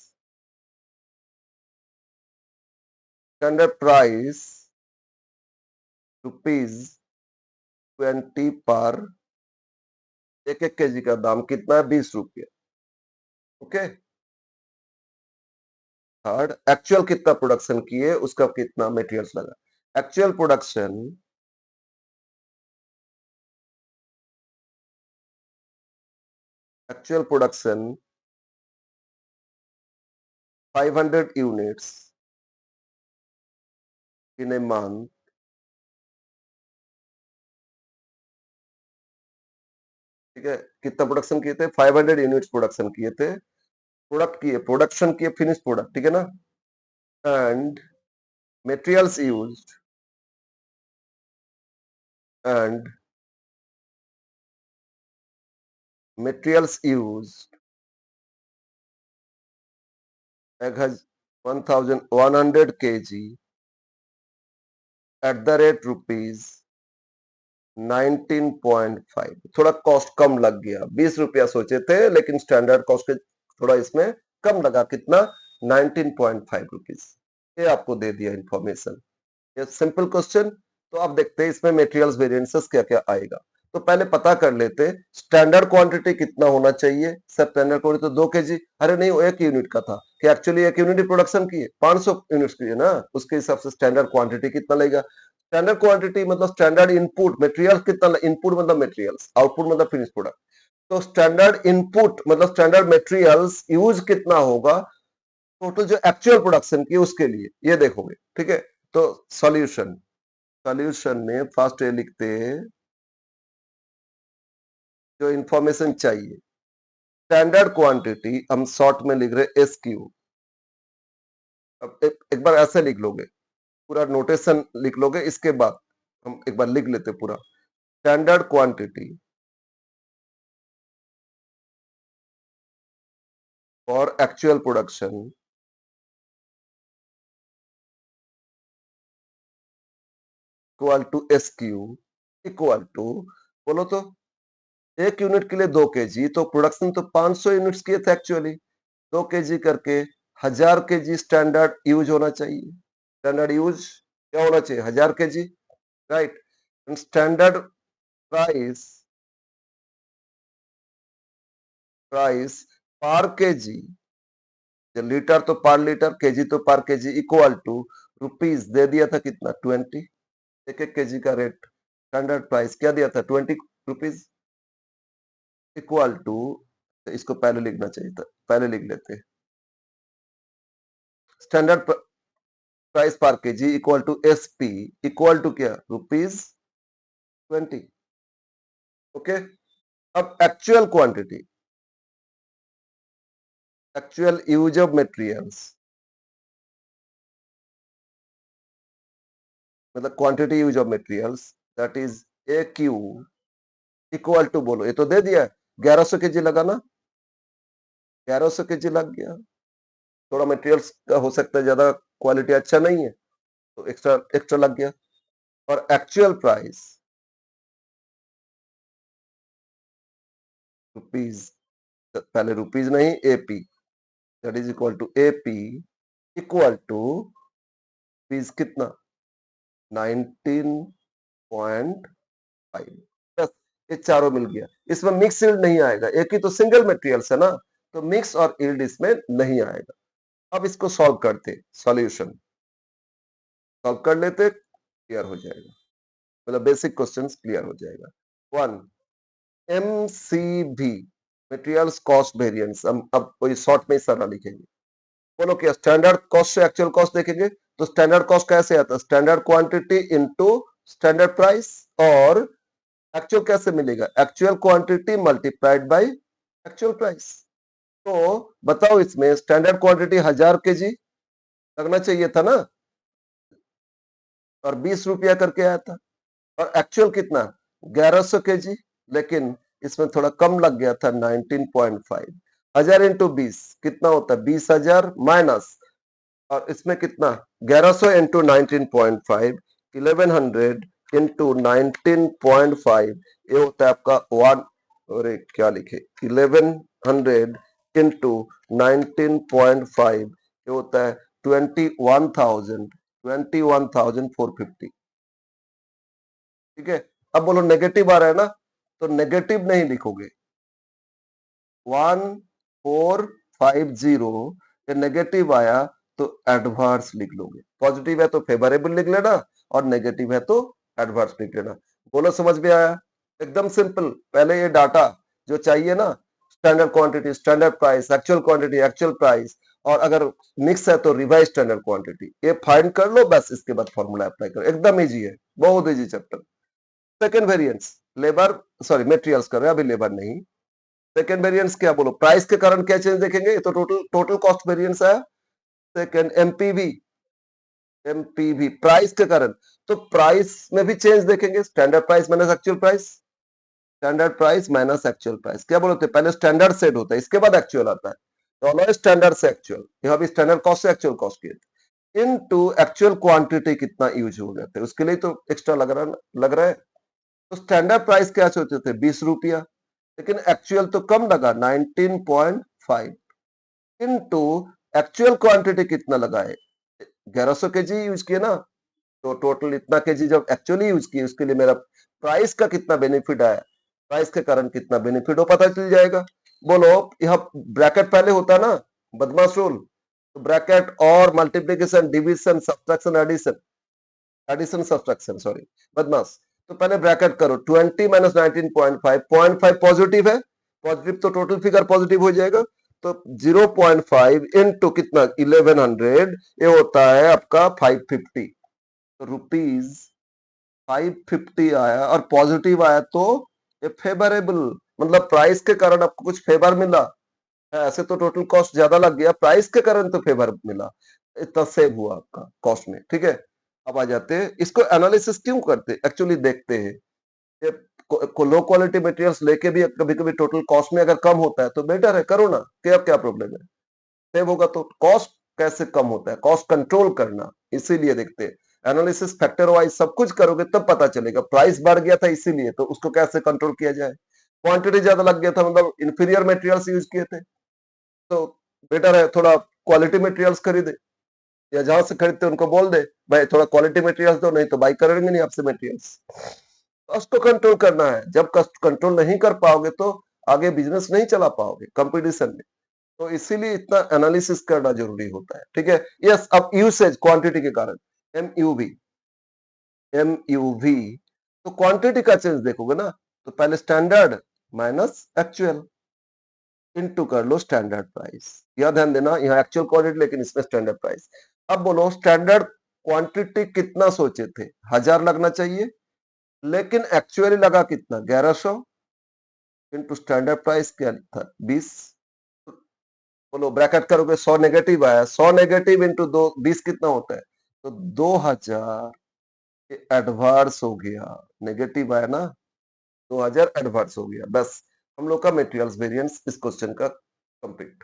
₹20 पर, एक एक केजी का दाम कितना है, 20 रुपये। ओके, थर्ड, एक्चुअल कितना प्रोडक्शन किए, उसका कितना मटेरियल्स लगा। Actual production, actual production 500 units in a month, ठीक है, कितना प्रोडक्शन किए थे, 500 यूनिट्स प्रोडक्शन किए थे, प्रोडक्शन किए फिनिश प्रोडक्ट, ठीक है ना। And materials used, and materials used 1100 kg eight the rate ₹19.5। थोड़ा कॉस्ट कम लग गया, 20 रुपया सोचे थे, लेकिन स्टैंडर्ड कॉस्ट के थोड़ा इसमें कम लगा, कितना, 19.5 रुपीज। ये आपको दे दिया इंफॉर्मेशन, ये सिंपल क्वेश्चन। तो आप देखते हैं इसमें मटेरियल्स वेरिएंसेस क्या क्या आएगा। तो पहले पता कर लेते स्टैंडर्ड क्वांटिटी कितना होना चाहिए। सर स्टैंडर्ड क्वांटिटी तो 2 केजी, अरे नहीं वो 1 यूनिट का था कि एक्चुअली 1 यूनिट प्रोडक्शन की है 500 यूनिट्स की है ना, उसके हिसाब से स्टैंडर्ड क्वांटिटी कितना लगेगा। स्टैंडर्ड क्वांटिटी मतलब स्टैंडर्ड इनपुट मटेरियल कितना, इनपुट मतलब मटेरियल्स, आउटपुट मतलब फिनिश प्रोडक्ट। तो स्टैंडर्ड इनपुट मतलब स्टैंडर्ड मटेरियल्स यूज कितना होगा टोटल जो एक्चुअल प्रोडक्शन की उसके लिए, ये देखोगे। ठीक है, तो सॉल्यूशन, सॉल्यूशन में फर्स्ट ये लिखते हैं जो इंफॉर्मेशन चाहिए। स्टैंडर्ड क्वांटिटी हम शॉर्ट में लिख रहे एस क्यू। अब एक बार ऐसे लिख लोगे, पूरा नोटेशन लिख लोगे, इसके बाद हम एक बार लिख लेते पूरा। Standard quantity for actual production equal to S Q equal to, बोलो तो 1 यूनिट के लिए 2 केजी, तो प्रोडक्शन तो 500 यूनिट्स किए थे एक्चुअली, 2 केजी करके 1000 केजी स्टैंडर्ड यूज होना चाहिए। स्टैंडर्ड यूज क्या होना चाहिए, 1000 KG, right. Standard price, price per KG, litre तो पर लीटर, केजी तो पर केजी, इक्वल टू रुपीज दे दिया था कितना 20, एक एक केजी का रेट, स्टैंडर्ड प्राइस क्या दिया था 20 रुपीज, इक्वल टू, इसको पहले लिखना चाहिए था, पहले लिख लेते। Standard price per KG equal to S P equal to क्या रुपीज 20। ओके, अब actual quantity, actual use of materials मतलब quantity use of materials, that is A Q equal to, बोलो ये तो दे दिया 1100 केजी लगा ना, 1100 केजी लग गया। थोड़ा मटेरियल्स का हो सकता है ज्यादा क्वालिटी अच्छा नहीं है तो एक्स्ट्रा एक्स्ट्रा लग गया। और एक्चुअल प्राइस रुपीज, पहले रुपीज नहीं AP, that is equal to AP equal to rupees कितना 19.5। बस ये चारों मिल गया, इसमें मिक्स यील्ड नहीं आएगा, एक ही तो सिंगल मटेरियल्स है ना, तो मिक्स और यील्ड इसमें नहीं आएगा। अब इसको सॉल्व करते, सॉल्यूशन सॉल्व कर लेते, क्लियर हो जाएगा, मतलब बेसिक क्वेश्चंस क्लियर हो जाएगा। 1 एमसीवी मटेरियल्स कॉस्ट वेरिएंस, हम अब कोई शॉर्ट में सारा लिखेंगे। बोलो क्या स्टैंडर्ड कॉस्ट से एक्चुअल कॉस्ट देखेंगे, तो स्टैंडर्ड कॉस्ट कैसे आता है, standard quantity into standard price, और एक्चुअल कैसे मिलेगा, actual quantity multiplied by actual price. तो बताओ इसमें स्टैंडर्ड क्वांटिटी 1000 केजी लगना चाहिए था ना, और 20 रुपया करके आया था, और एक्चुअल कितना 1100 केजी, लेकिन इसमें थोड़ा कम लग गया था 19.5। 1000 इंटू 20 कितना होता है 20,000 माइनस, और इसमें कितना 1100 इंटू 19.5, 1100 इंटू 19.5, ये होता है आपका वन, अरे क्या लिखे 1100 इंटू 19.5, ये होता है 21,450। ठीक है, अब बोलो नेगेटिव आ रहा है ना, तो नेगेटिव नहीं लिखोगे, 1450, ये नेगेटिव आया तो एडवर्स लिख लोगे, पॉजिटिव है तो फेवरेबल लिख लेना, और नेगेटिव है तो एडवर्स लिख लेना। बोलो समझ में आया, एकदम सिंपल। पहले ये डाटा जो चाहिए ना, standard quantity, standard price, actual quantity, actual price, और अगर मिक्स है तो रिवाइज स्टैंडर्ड क्वांटिटी, ये फाइंड कर लो, बस इसके बाद फॉर्मूला अप्लाई करो, एकदम इजी है, बहुत easy chapter. Second variance, labour, sorry materials कर रहे हैं अभी, लेबर नहीं। सेकेंड वेरिएंस क्या, बोलो प्राइस के कारण क्या चेंज देखेंगे, ये तो टोटल टोटल कॉस्ट वेरिएंस है। सेकेंड एमपीवी, एमपीवी प्राइस के कारण, तो प्राइस में भी चेंज देखेंगे, standard price minus actual price, standard price minus actual price, क्या बोलते हैं पहले स्टैंडर्ड सेट होता है, इसके बाद एक्चुअल आता है, तो ऑलवेज स्टैंडर्ड से एक्चुअल, यहाँ भी स्टैंडर्ड कॉस्ट से एक्चुअल कॉस्ट किए, इनटू एक्चुअल क्वांटिटी कितना यूज हो गया था, उसके लिए तो एक्स्ट्रा लग रहा है। तो स्टैंडर्ड प्राइस क्या सोचे थे 20 रुपया, लेकिन एक्चुअल तो कम लगा 19.5, इनटू एक्चुअल क्वांटिटी कितना लगा है 1100 केजी यूज किए ना, तो टोटल इतना केजी जब एक्चुअली यूज किए उसके लिए मेरा प्राइस का कितना बेनिफिट आया, प्राइस के कारण कितना बेनिफिट हो पता चल जाएगा। बोलो, यह ब्रैकेट पहले होता ना, बदमाश रूल, तो ब्रैकेट और multiplication, division, subtraction, addition, addition subtraction, sorry, बदमाश। तो पहले ब्रैकेट करो, 20 माइनस 19.5, 0.5 पॉजिटिव है, पॉजिटिव तो टोटल फिगर पॉजिटिव हो जाएगा। तो 0.5 इंटू कितना, 1100, ये होता है आपका 550। तो रुपीज 550 आया और पॉजिटिव आया, तो ये फेवरेबल, मतलब प्राइस के कारण आपको कुछ फेवर मिला है। ऐसे तो टोटल कॉस्ट ज्यादा लग गया, प्राइस के कारण तो फेवर मिला, इतना सेव हुआ आपका कॉस्ट में। ठीक है, अब आ जाते हैं इसको एनालिसिस क्यों करते, एक्चुअली देखते हैं ये लो क्वालिटी मटेरियल्स लेके भी कभी कभी टोटल कॉस्ट में अगर कम होता है तो बेटर है, करो ना, क्या क्या प्रॉब्लम है, सेव होगा। तो कॉस्ट कैसे कम होता है, कॉस्ट कंट्रोल करना, इसीलिए देखते हैं एनालिसिस, फैक्टर वाइज सब कुछ करोगे तब पता चलेगा। प्राइस बढ़ गया था इसीलिए, तो उसको कैसे कंट्रोल किया जाए, क्वांटिटी ज्यादा लग गया था, मतलब इंफीरियर मटेरियल्स यूज किए थे, तो बेटर है थोड़ा क्वालिटी मटेरियल्स खरीदे, या जहां से खरीदते उनको बोल दे भाई थोड़ा क्वालिटी मटेरियल्स दो, नहीं तो बाई करेंगे नहीं आपसे मटेरियल्स। कॉस्ट को कंट्रोल करना है, जब कॉस्ट कंट्रोल नहीं कर पाओगे तो आगे बिजनेस नहीं चला पाओगे कंपटीशन में। तो इसीलिए इतना एनालिसिस करना जरूरी होता है। ठीक है, यस, अब यूसेज क्वांटिटी के कारण, एमयूवी, एमयूवी, तो क्वांटिटी का चेंज देखोगे ना, तो पहले स्टैंडर्ड माइनस एक्चुअल, इनटू कर लो स्टैंडर्ड प्राइस। यह ध्यान देना, यहाँ एक्चुअल क्वांटिटी लेकिन इसमें स्टैंडर्ड प्राइस। अब बोलो स्टैंडर्ड क्वांटिटी कितना सोचे थे, 1000 लगना चाहिए, लेकिन एक्चुअली लगा कितना, 1100, इनटू स्टैंडर्ड प्राइस क्या था, 20। बोलो ब्रैकेट करोगे, 100 नेगेटिव आया, 100 नेगेटिव इंटू दो 20 कितना होता है, तो 2000 एडवांस हो गया, नेगेटिव आया ना, 2000 एडवांस हो गया। बस हम लोग का मटेरियल्स वेरिएंस इस क्वेश्चन का कंप्लीट।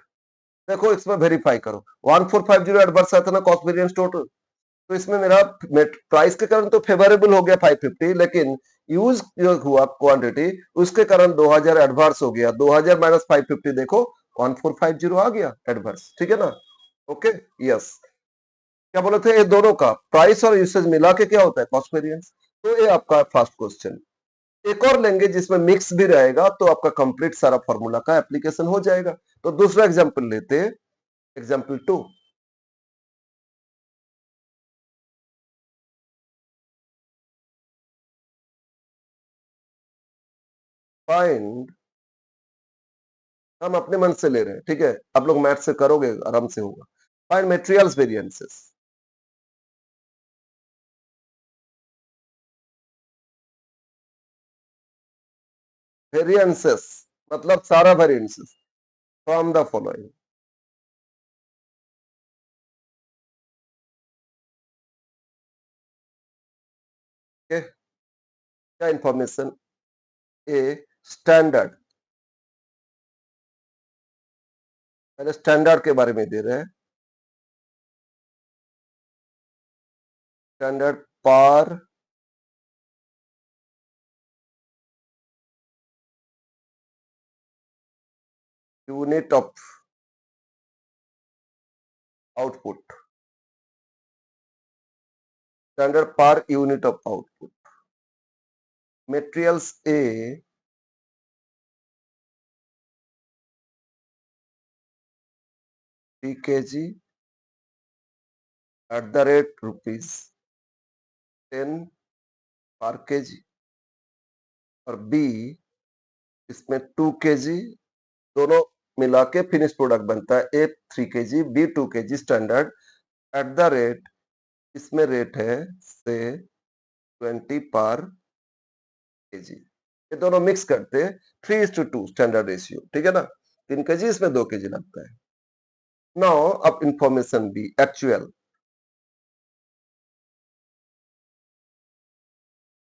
देखो इसमें वेरीफाई करो, 1450 एडवर्स आता ना कॉस्ट वेरिएंस टोटल, तो इसमें मेरा प्राइस के कारण तो फेवरेबल हो गया 550, लेकिन यूज जो हुआ क्वांटिटी उसके कारण 2000 एडवर्स हो गया, 2000 माइनस 550 देखो 1450 आ गया एडवर्स। ठीक है ना, ओके, यस। क्या बोले थे, ये दोनों का प्राइस और यूसेज मिला के क्या होता है कॉस्ट वेरिएंस। तो ये आपका फर्स्ट क्वेश्चन। एक और लेंगे जिसमें मिक्स भी रहेगा, तो आपका कंप्लीट सारा फॉर्मूला का एप्लीकेशन हो जाएगा। तो दूसरा एग्जांपल लेते हैं, एग्जांपल 2। फाइंड, हम अपने मन से ले रहे हैं, ठीक है, आप लोग मैथ से करोगे आराम से होगा। फाइंड मटेरियल्स वेरिएंसेस, वेरिएंसेस मतलब सारा वेरिएंसेस फ्रॉम द फॉलोइंग। क्या इंफॉर्मेशन, ए स्टैंडर्ड, पहले स्टैंडर्ड के बारे में दे रहे हैं, standard per unit of output, standard per unit of output, materials A 3 kg eight the rate rupees 10 पर केजी, और बी इसमें 2 kg, दोनों मिला के फिनिश प्रोडक्ट बनता है, A 3 kg, B 2 kg standard, at the rate, इसमें रेट है से 20 पर केजी। ये दोनों मिक्स करते हैं, 3:2 स्टैंडर्ड रेशियो, ठीक है ना, 3 केजी इसमें 2 केजी लगता है। नाउ अब information B actual,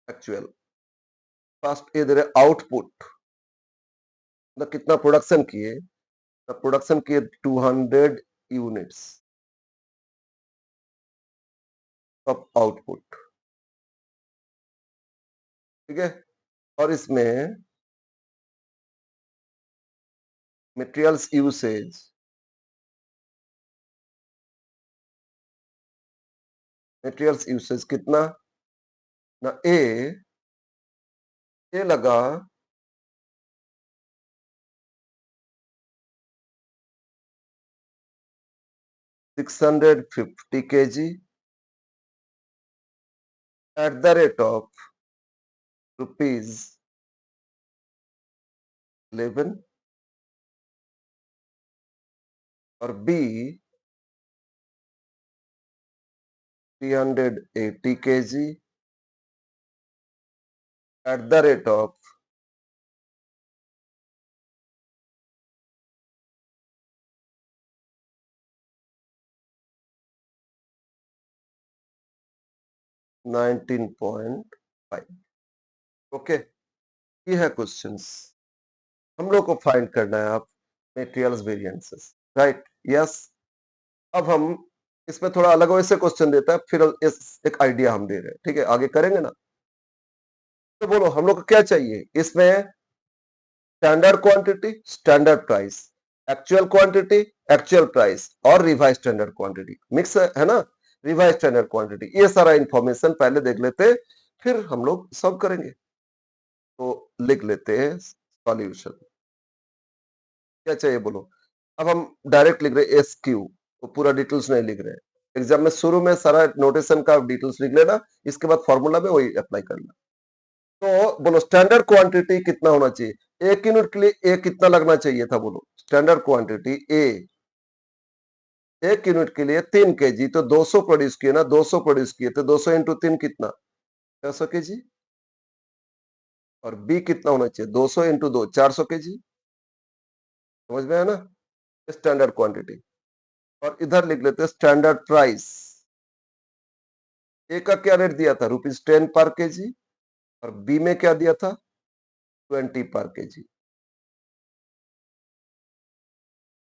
actual first ये दे रहे आउटपुट, मतलब कितना प्रोडक्शन किए, प्रोडक्शन किए 200 यूनिट्स ऑफ आउटपुट, ठीक है, और इसमें मटेरियल्स यूसेज, मटेरियल्स यूसेज कितना ना, ए ये लगा 650 kg at the rate of rupees 11, और B 380 kg at the rate of 19.5। Okay, ये है क्वेश्चंस। हम लोग को फाइंड करना है आप मेटेरियल्स वेरिएंसेस, राइट? यस। अब हम इसमें थोड़ा अलग वैसे क्वेश्चन देता है, फिर इस एक आइडिया हम दे रहे हैं, ठीक है? आगे करेंगे ना? तो बोलो हम लोग को क्या चाहिए इसमें? Standard quantity, standard price, actual quantity, actual price, और रिवाइज स्टैंडर्ड क्वांटिटी। मिक्स है ना? रिवाइज स्टैंडर्ड क्वांटिटी, ये सारा इंफॉर्मेशन पहले देख लेते, फिर हम लोग सॉल्व करेंगे। तो लिख लेते हैं सॉल्यूशन। क्या चाहिए बोलो? अब हम डायरेक्ट लिख रहे हैं एस क्यू, तो पूरा डिटेल्स नहीं लिख रहे हैं। एग्जाम में शुरू में सारा नोटेशन का डिटेल्स लिख लेना, इसके बाद फॉर्मूला में वही अप्लाई करना। तो बोलो स्टैंडर्ड क्वांटिटी कितना होना चाहिए? एक यूनिट के लिए ए कितना लगना चाहिए था? बोलो स्टैंडर्ड क्वांटिटी ए एक यूनिट के लिए 3 kg, तो 200 प्रोड्यूस किए ना, 200 प्रोड्यूस किए तो 200 इंटू 3 कितना? 600 kg। और बी कितना होना चाहिए? 200 इंटू 2 400 kg। समझ में है ना? Standard quantity. और इधर लिख लेते हैं स्टैंडर्ड प्राइस। ए का क्या रेट दिया था? ₹10 पर केजी। और बी में क्या दिया था? 20 पर केजी।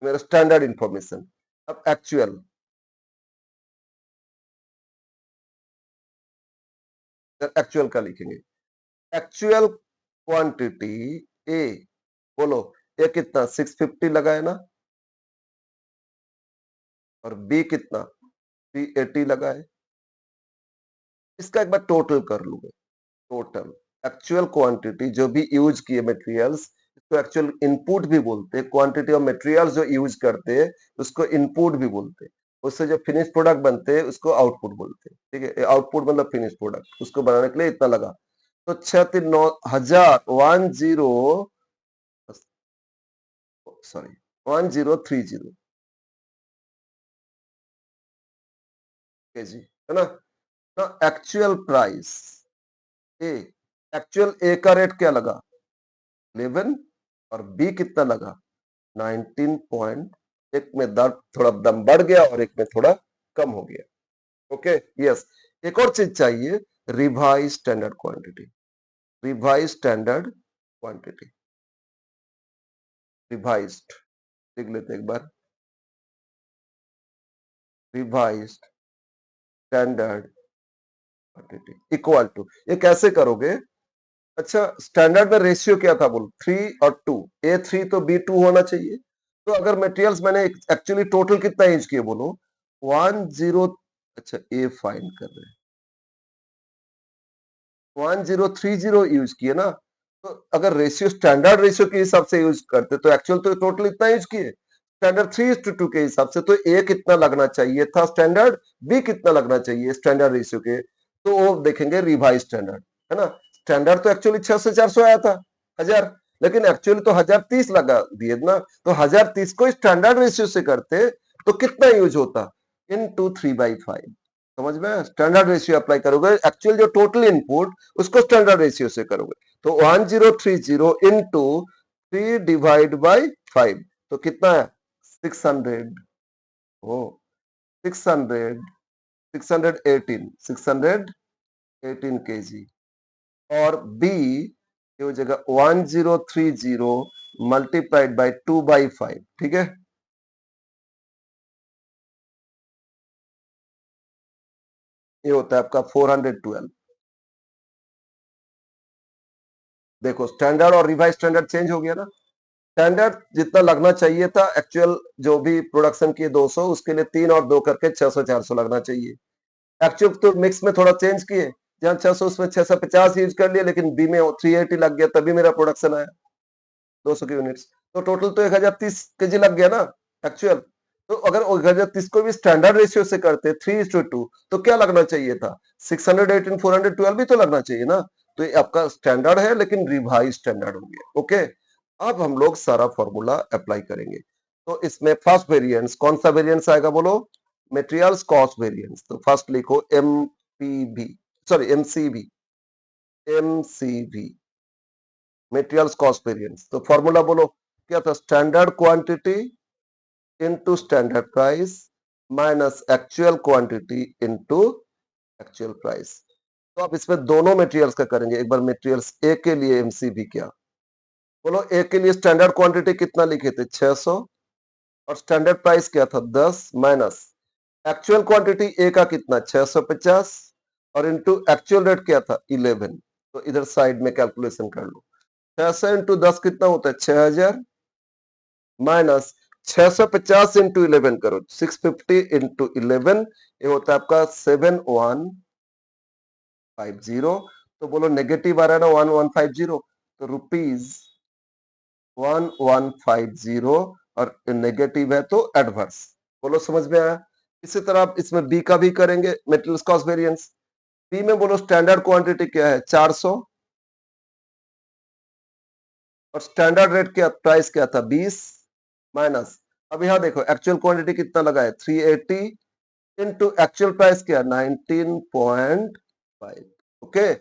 मेरा स्टैंडर्ड इंफॉर्मेशन। अब एक्चुअल, एक्चुअल का लिखेंगे। एक्चुअल क्वांटिटी ए, बोलो ए कितना? 650 लगा है ना? और बी कितना? 380 लगा है। इसका एक बार टोटल कर लूंगा। टोटल एक्चुअल क्वांटिटी जो भी यूज किए मटेरियल्स, इसको एक्चुअल इनपुट भी बोलते हैं। क्वांटिटी ऑफ मटेरियल्स जो यूज करते हैं उसको इनपुट भी बोलते हैं। उससे जो फिनिश प्रोडक्ट बनते हैं उसको आउटपुट बोलते हैं। ठीक है, आउटपुट मतलब फिनिश प्रोडक्ट, उसको बनाने के लिए इतना लगा। तो 6,9,000 1030 केजी, है ना? ना एक्चुअल प्राइस ए, एक्चुअल ए का रेट क्या लगा? 11। और बी कितना लगा? 19 एक में दर थोड़ा दम बढ़ गया और एक में थोड़ा कम हो गया। Okay, yes. एक और चीज चाहिए, revise standard quantity. Revise standard quantity, revised लिख लेते एक बार। Revised standard quantity equal to, ये कैसे करोगे? अच्छा, स्टैंडर्ड में रेशियो क्या था? बोल 3 और 2, ए 3 तो बी 2 होना चाहिए। तो अगर मटेरियल्स मैंने एक्चुअली टोटल कितना यूज किए? बोलो 10। अच्छा, ए फाइंड कर रहे हैं, 1030 यूज किए ना? तो अगर रेशियो स्टैंडर्ड रेशियो के हिसाब से यूज करते तो एक्चुअल तो टोटल इतना यूज किए। स्टैंडर्ड 3:2 के हिसाब से तो ए कितना लगना चाहिए था स्टैंडर्ड, बी कितना लगना चाहिए स्टैंडर्ड रेशियो के? तो वो देखेंगे रिवाइज स्टैंडर्ड, है ना? स्टैंडर्ड तो एक्चुअली 600 से 400 आया था, 1000, लेकिन एक्चुअली तो 1030 लगा दिए ना। तो 1030 को स्टैंडर्ड रेशियो से करते तो कितना यूज होता? इनटू 3/5। समझ में? स्टैंडर्ड रेशियो अप्लाई करोगे, एक्चुअल जो टोटल इनपुट उसको स्टैंडर्ड रेशियो से करोगे। तो 1030 इंटू 3/5, तो कितना है? 600। ओ 600, 618 केजी। और बी ये हो जाएगा 1030 मल्टीप्लाइड बाई 2/5। ठीक है, ये होता है आपका 412। देखो स्टैंडर्ड और रिवाइज स्टैंडर्ड चेंज हो गया ना? स्टैंडर्ड जितना लगना चाहिए था एक्चुअल जो भी प्रोडक्शन किए 200, उसके लिए 3 और 2 करके 600 400 लगना चाहिए। एक्चुअल तो मिक्स में थोड़ा चेंज किए, जहाँ 600 उसमें 650 यूज कर लिया, लेकिन बी में 380 लग गया, तभी मेरा प्रोडक्शन आया 200 की यूनिट्स। तो टोटल तो 1030 केजी लग गया ना एक्चुअल। तो अगर 1030 को भी स्टैंडर्ड रेशियो से करते 3:2, तो क्या लगना चाहिए था? 618 412 भी तो लगना चाहिए ना। तो ये आपका स्टैंडर्ड है, लेकिन रिवाइज स्टैंडर्ड हो गया। ओके, अब हम लोग सारा फॉर्मूला अप्लाई करेंगे। तो इसमें फर्स्ट वेरिएंस, कौन सा वेरिएंस आएगा बोलो? Materials cost variance. तो फर्स्ट लिखो MPV, sorry MCV, MCV materials cost variance. तो फॉर्मूला बोलो क्या था? Standard quantity into standard price minus actual quantity into actual price. तो आप इसमें दोनों मटेरियल्स का करेंगे। एक बार मटेरियल्स ए के लिए एमसीवी क्या बोलो? ए के लिए स्टैंडर्ड क्वांटिटी कितना लिखे थे? 600, और स्टैंडर्ड प्राइस क्या था? 10, माइनस एक्चुअल क्वांटिटी ए का कितना? 650, और इनटू एक्चुअल रेट क्या था? 11। तो इधर साइड में कैलकुलेशन कर लो। 600 इंटू 10 कितना होता है? 6000, माइनस 650 इंटू 11 करो, 650 इंटू 11, ये होता है आपका 7150। तो बोलो नेगेटिव आ रहा है ना 1150, तो रुपीज 1150, और नेगेटिव है तो एडवर्स। बोलो समझ में आया? इसी तरह आप इसमें बी का भी करेंगे, मेटेरियल्स कॉस्ट वेरिएंस। बी में बोलो स्टैंडर्ड क्वांटिटी क्या है? 400, और स्टैंडर्ड रेट क्या, प्राइस क्या था? 20, माइनस, अब यहां देखो एक्चुअल क्वांटिटी कितना लगा है? 380, इंटू एक्चुअल प्राइस क्या? 19.5। ओके,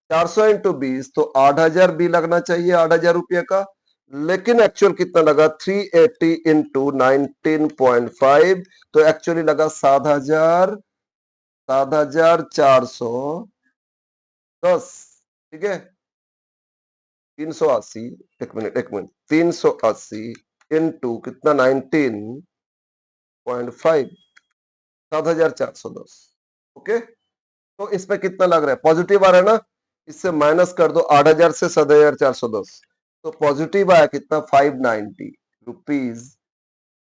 400 इंटू 20, तो 8000 भी लगना चाहिए, 8000 रुपये का। लेकिन एक्चुअल कितना लगा? 380 इंटू 19.5, तो एक्चुअली लगा 7000, 7410। ठीक है, 380, एक मिनट 380 इंटू कितना? 19.5, 7410। ओके, तो इसमें कितना लग रहा है? पॉजिटिव आ रहा है ना, इससे माइनस कर दो 8000 से 7410, तो पॉजिटिव आया कितना? 590 रुपीज,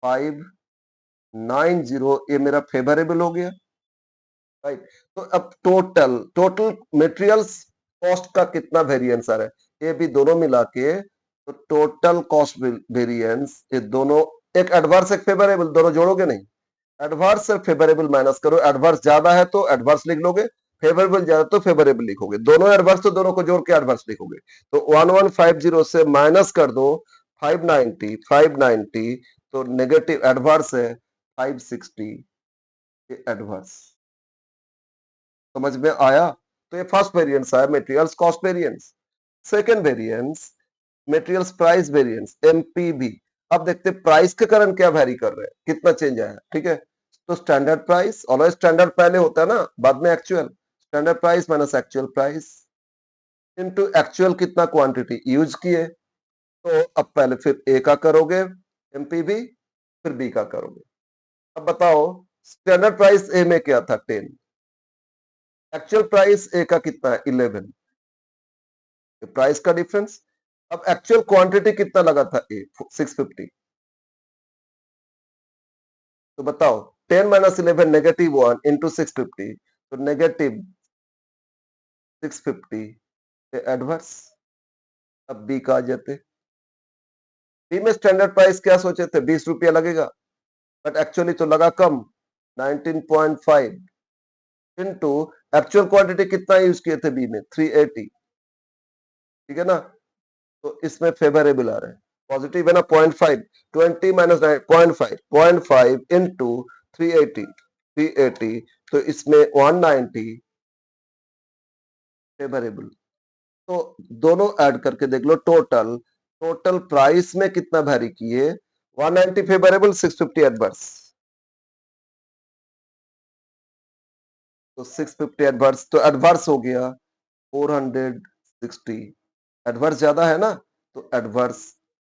590, ये मेरा फेवरेबल हो गया, राइट। तो अब टोटल टोटल मटेरियल्स कॉस्ट का कितना वेरिएंस आ रहा है? ये भी दोनों मिला के, तो टोटल कॉस्ट वेरिएंस, ये दोनों, एक एडवर्स एक फेवरेबल, दोनों जोड़ोगे नहीं? एडवर्स और फेवरेबल माइनस करो, एडवर्स ज्यादा है तो एडवर्स लिख लोगे, फेवरेबल ज्यादा तो फेवरेबल लिखोगे, दोनों एडवर्स तो दोनों को जोड़ के एडवर्स लिखोगे। तो 1150 से माइनस कर दो 590, 590, तो नेगेटिव एडवर्स है 560, एडवर्स। समझ में आया? तो ये फर्स्ट वेरिएंस आया materials cost variance. Second variance materials price variance, MPV. अब देखते प्राइस के कारण क्या वैरी कर रहे हैं, कितना चेंज आया। ठीक है, तो स्टैंडर्ड प्राइस, ऑलवेज स्टैंडर्ड पहले होता है ना, बाद में actual. Standard price minus actual price into actual कितना क्वांटिटी यूज किए। तो अब पहले फिर ए का करोगे एमपीवी, फिर बी का करोगे। अब बताओ स्टैंडर्ड प्राइस ए में क्या था? 10, एक्चुअल प्राइस ए का कितना है? 11, प्राइस का डिफरेंस। अब एक्चुअल क्वांटिटी कितना लगा था? ए 650। तो बताओ 10 माइनस 11, नेगेटिव 1 इंटू 650, तो नेगेटिव 650 एडवर्स। अब बी का आ जाते, बी में स्टैंडर्ड प्राइस क्या सोचे थे? 20 रुपया लगेगा, बट एक्चुअली तो लगा कम, 19.5, इंटू एक्चुअल क्वांटिटी कितना यूज किए थे बी में? 380। ठीक है ना, तो इसमें फेवरेबल आ रहा है, पॉजिटिव है ना, 0.5, 20 माइनस 0.5, 0.5 इंटू 380, 380, तो इसमें 190 फेवरेबल। तो दोनों ऐड करके देख लो, टोटल टोटल प्राइस में कितना वैरी किए? 190 फेवरेबल, 650 एडवर्स। तो 650 एडवर्स, तो एडवर्स हो गया 460। एडवर्स ज्यादा है ना, तो एडवर्स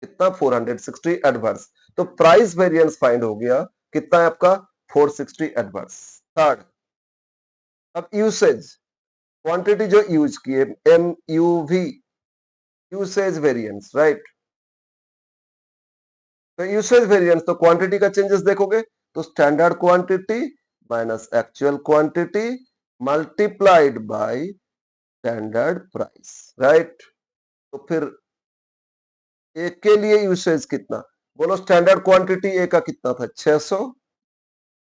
कितना? 460 एडवर्स। तो प्राइस वेरिएंस फाइंड हो गया, कितना है आपका? 460 एडवर्स। थर्ड, अब यूसेज, क्वांटिटी जो यूज किए, M U V, usage variance, right. तो यूसेज वेरिएंस, तो क्वांटिटी का चेंजेस देखोगे, तो standard quantity minus actual quantity multiplied by standard price, right. तो फिर ए के लिए यूसेज कितना, बोलो स्टैंडर्ड क्वांटिटी ए का कितना था, 600।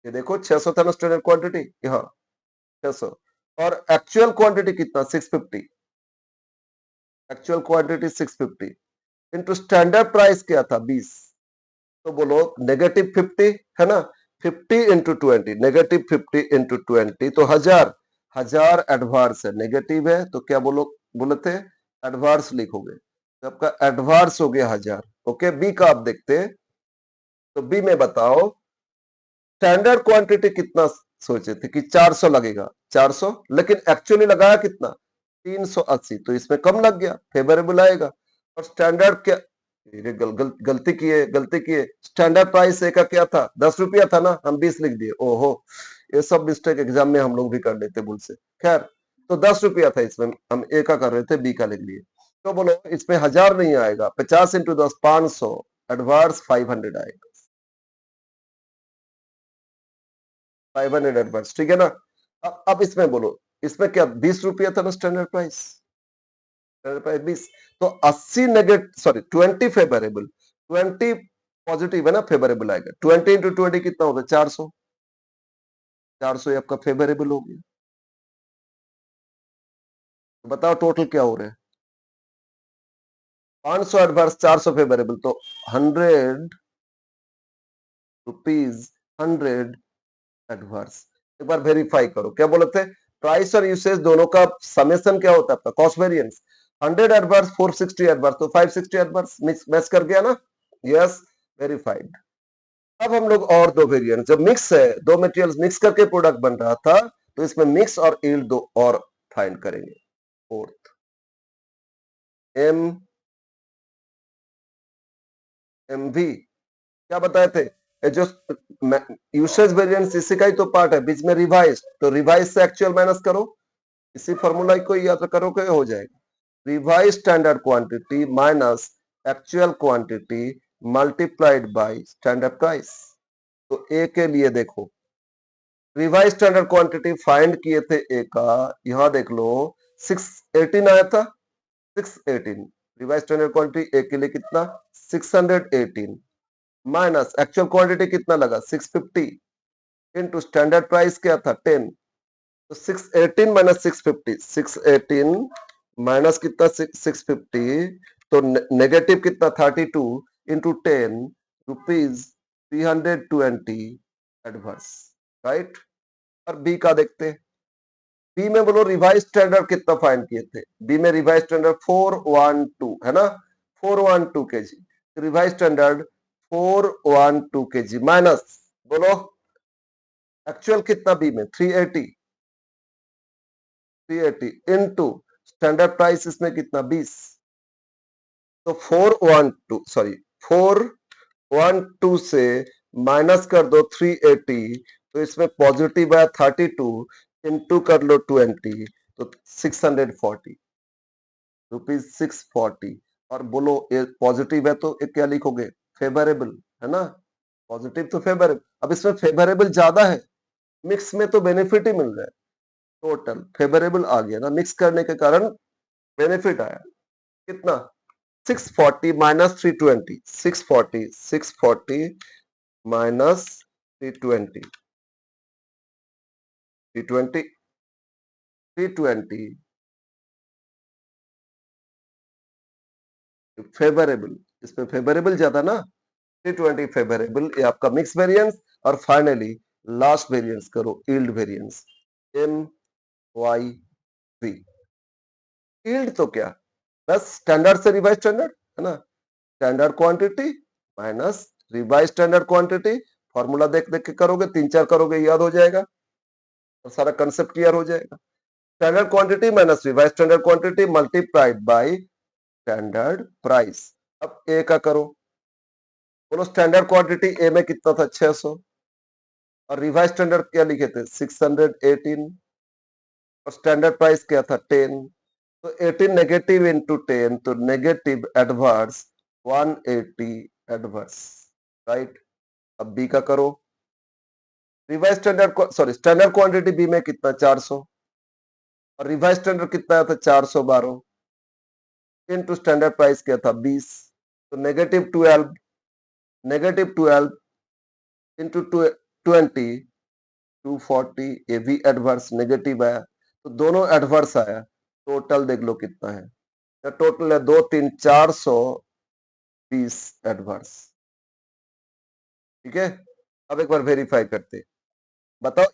ये देखो 600 था ना स्टैंडर्ड क्वांटिटी, यहाँ 600। और एक्चुअल क्वांटिटी कितना, 650। Actual quantity 650 into standard price क्या था, 20। तो बोलो नेगेटिव 50 है ना, 50 इंटू 20, नेगेटिव 50 इंटू 20, तो 1000। 1000 एडवांस है, नेगेटिव है, तो क्या बोलो, बोले थे एडवांस लिखोगे, तो आपका एडवांस हो गया 1000। ओके, बी का आप देखते हैं, तो बी में बताओ स्टैंडर्ड क्वांटिटी कितना सोचे थे कि 400 लगेगा, 400, लेकिन एक्चुअली लगाया कितना, 380, तो इसमें कम लग गया, फेवरेबल आएगा। और स्टैंडर्ड क्या, गलती किए, स्टैंडर्ड प्राइस ए का क्या था, 10 रुपया था ना, हम 20 लिख दिए, ओहो, ये सब मिस्टेक एग्जाम में हम लोग भी कर लेते भूल से। खैर, तो 10 रुपया था, इसमें हम ए का कर रहे थे, बी का लिख लिए। तो बोलो इसमें 1000 नहीं आएगा, 50 इंटू 10, 500, एडवांस 500 आएगा, 500 एडवांस, ठीक है ना। अब इसमें बोलो, इसमें क्या 20 रुपया था ना स्टैंडर्ड प्राइस, स्टैंडर्ड प्राइस 20, तो 80 नेगेटिव, सॉरी 20 फेवरेबल, 20 पॉजिटिव है ना, फेवरेबल आएगा, 20 इंटू 20 कितना होता है, 400। 400 आपका फेवरेबल हो गया। तो बताओ टोटल क्या हो रहा है, 500 एडवांस, 400 फेवरेबल, तो 100 रुपीज, 100 एडवर्स। एक बार वेरीफाई करो, क्या बोले थे, प्राइस और यूसेज दोनों का समेशन क्या होता है आपका, कॉस्ट वेरिएंस। 100 एडवर्स, 460 एडवर्स, तो 560 एडवर्स, मिक्स मैच कर गया ना, यस, वेरीफाइड। अब हम लोग और दो वेरिएंट, जब मिक्स है, दो मटेरियल्स मिक्स करके प्रोडक्ट बन रहा था, तो इसमें मिक्स और यील्ड दो और फाइंड करेंगे। फोर्थ, एम एम वी क्या बताए थे, ये जो यूसेज वेरिएंस इसी का ही तो पार्ट है, बीच में रिवाइज, तो रिवाइज से एक्चुअल माइनस करो, इसी फॉर्मूला को याद करोगे हो जाएगा, revise standard quantity minus actual quantity multiplied by standard price. तो ए के लिए देखो, रिवाइज स्टैंडर्ड क्वांटिटी फाइंड किए थे ए का, यहां देख लो 618 आया था, 618, रिवाइज स्टैंडर्ड क्वांटिटी ए के लिए कितना, 618, माइनस एक्चुअल क्वांटिटी कितना लगा, 650, इनटू स्टैंडर्ड प्राइस क्या था, 10। तो 618 माइनस 650, 618 माइनस कितना, 650, तो नेगेटिव कितना, 32 इंटू 10, रुपीज 320 एडवर्स, राइट। और बी का देखते, बी में बोलो रिवाइज स्टैंडर्ड कितना फाइंड किए थे, बी में रिवाइज स्टैंडर्ड 412 है ना, 412 के जी, रिवाइज स्टैंडर्ड 412 के जी, माइनस बोलो एक्चुअल कितना बी में, 380, 380 इंटू स्टैंडर्ड प्राइस इसमें कितना, 20, तो 412, सॉरी 412 से माइनस कर दो 380, तो इसमें पॉजिटिव है 32, इंटू कर लो 20, तो 640 रुपीज, 640। और बोलो ये पॉजिटिव है तो ये क्या लिखोगे, फेवरेबल, है ना, पॉजिटिव तो फेवरेबल, अब इसमें फेवरेबल ज्यादा है, मिक्स में तो बेनिफिट ही मिल रहा है, टोटल फेवरेबल आ गया ना, मिक्स करने के कारण बेनिफिट आया, कितना, 640 माइनस 320, 640, 640 माइनस 320, 320, 320 फेवरेबल, इसमें फेवरेबल ज्यादा ना, 320 फेवरेबल, ये आपका मिक्स वेरिएंस। और फाइनली लास्ट वेरिएंस करो, yield variance, M Y V. Yield तो क्या, बस स्टैंडर्ड से रिवाइज स्टैंडर्ड, है ना, standard quantity minus revise standard quantity, formula देख देख के करोगे, 3 4 करोगे याद हो जाएगा, और सारा कंसेप्ट क्लियर हो जाएगा। Standard quantity minus revise standard quantity multiplied by standard price. अब ए का करो, बोलो स्टैंडर्ड क्वांटिटी ए में कितना था, 600, और रिवाइज स्टैंडर्ड क्या लिखे थे, 618, और स्टैंडर्ड प्राइस क्या था, 10, तो 18 नेगेटिव इंटू 10, तो नेगेटिव एडवर्स 180 एडवर्स, राइट। अब बी का करो, revise standard, sorry standard quantity B में कितना, 400, और रिवाइज स्टैंडर्ड कितना आया था 412 इनटू स्टैंडर्ड प्राइस क्या था 20, तो -12 इनटू 20 240, ये भी एडवर्स नेगेटिव आया, तो दोनों एडवर्स आया। टोटल देख लो कितना है, तो टोटल है 2 3 420 एडवर्स। ठीक है, अब एक बार वेरीफाई करते, बताओ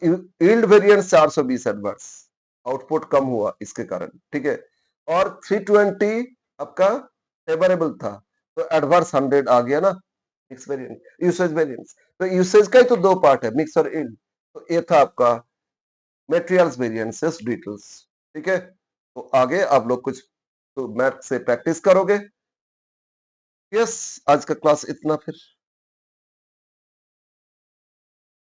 यील्ड वेरिएंस 420 एडवर्स, आउटपुट कम हुआ इसके कारण। ठीक है, और 320 आपका फेवरेबल था, तो एडवर्स 100 आ गया ना। मिक्स वेरिएंस, यूसेज वेरिएंस, तो यूसेज का ही तो दो पार्ट है, मिक्स और यील्ड। तो ये था आपका मटेरियल्स वेरिएंसेस डिटेल्स। ठीक है, तो आगे आप लोग कुछ तो मैथ से प्रैक्टिस करोगे। यस, आज का क्लास इतना फिर।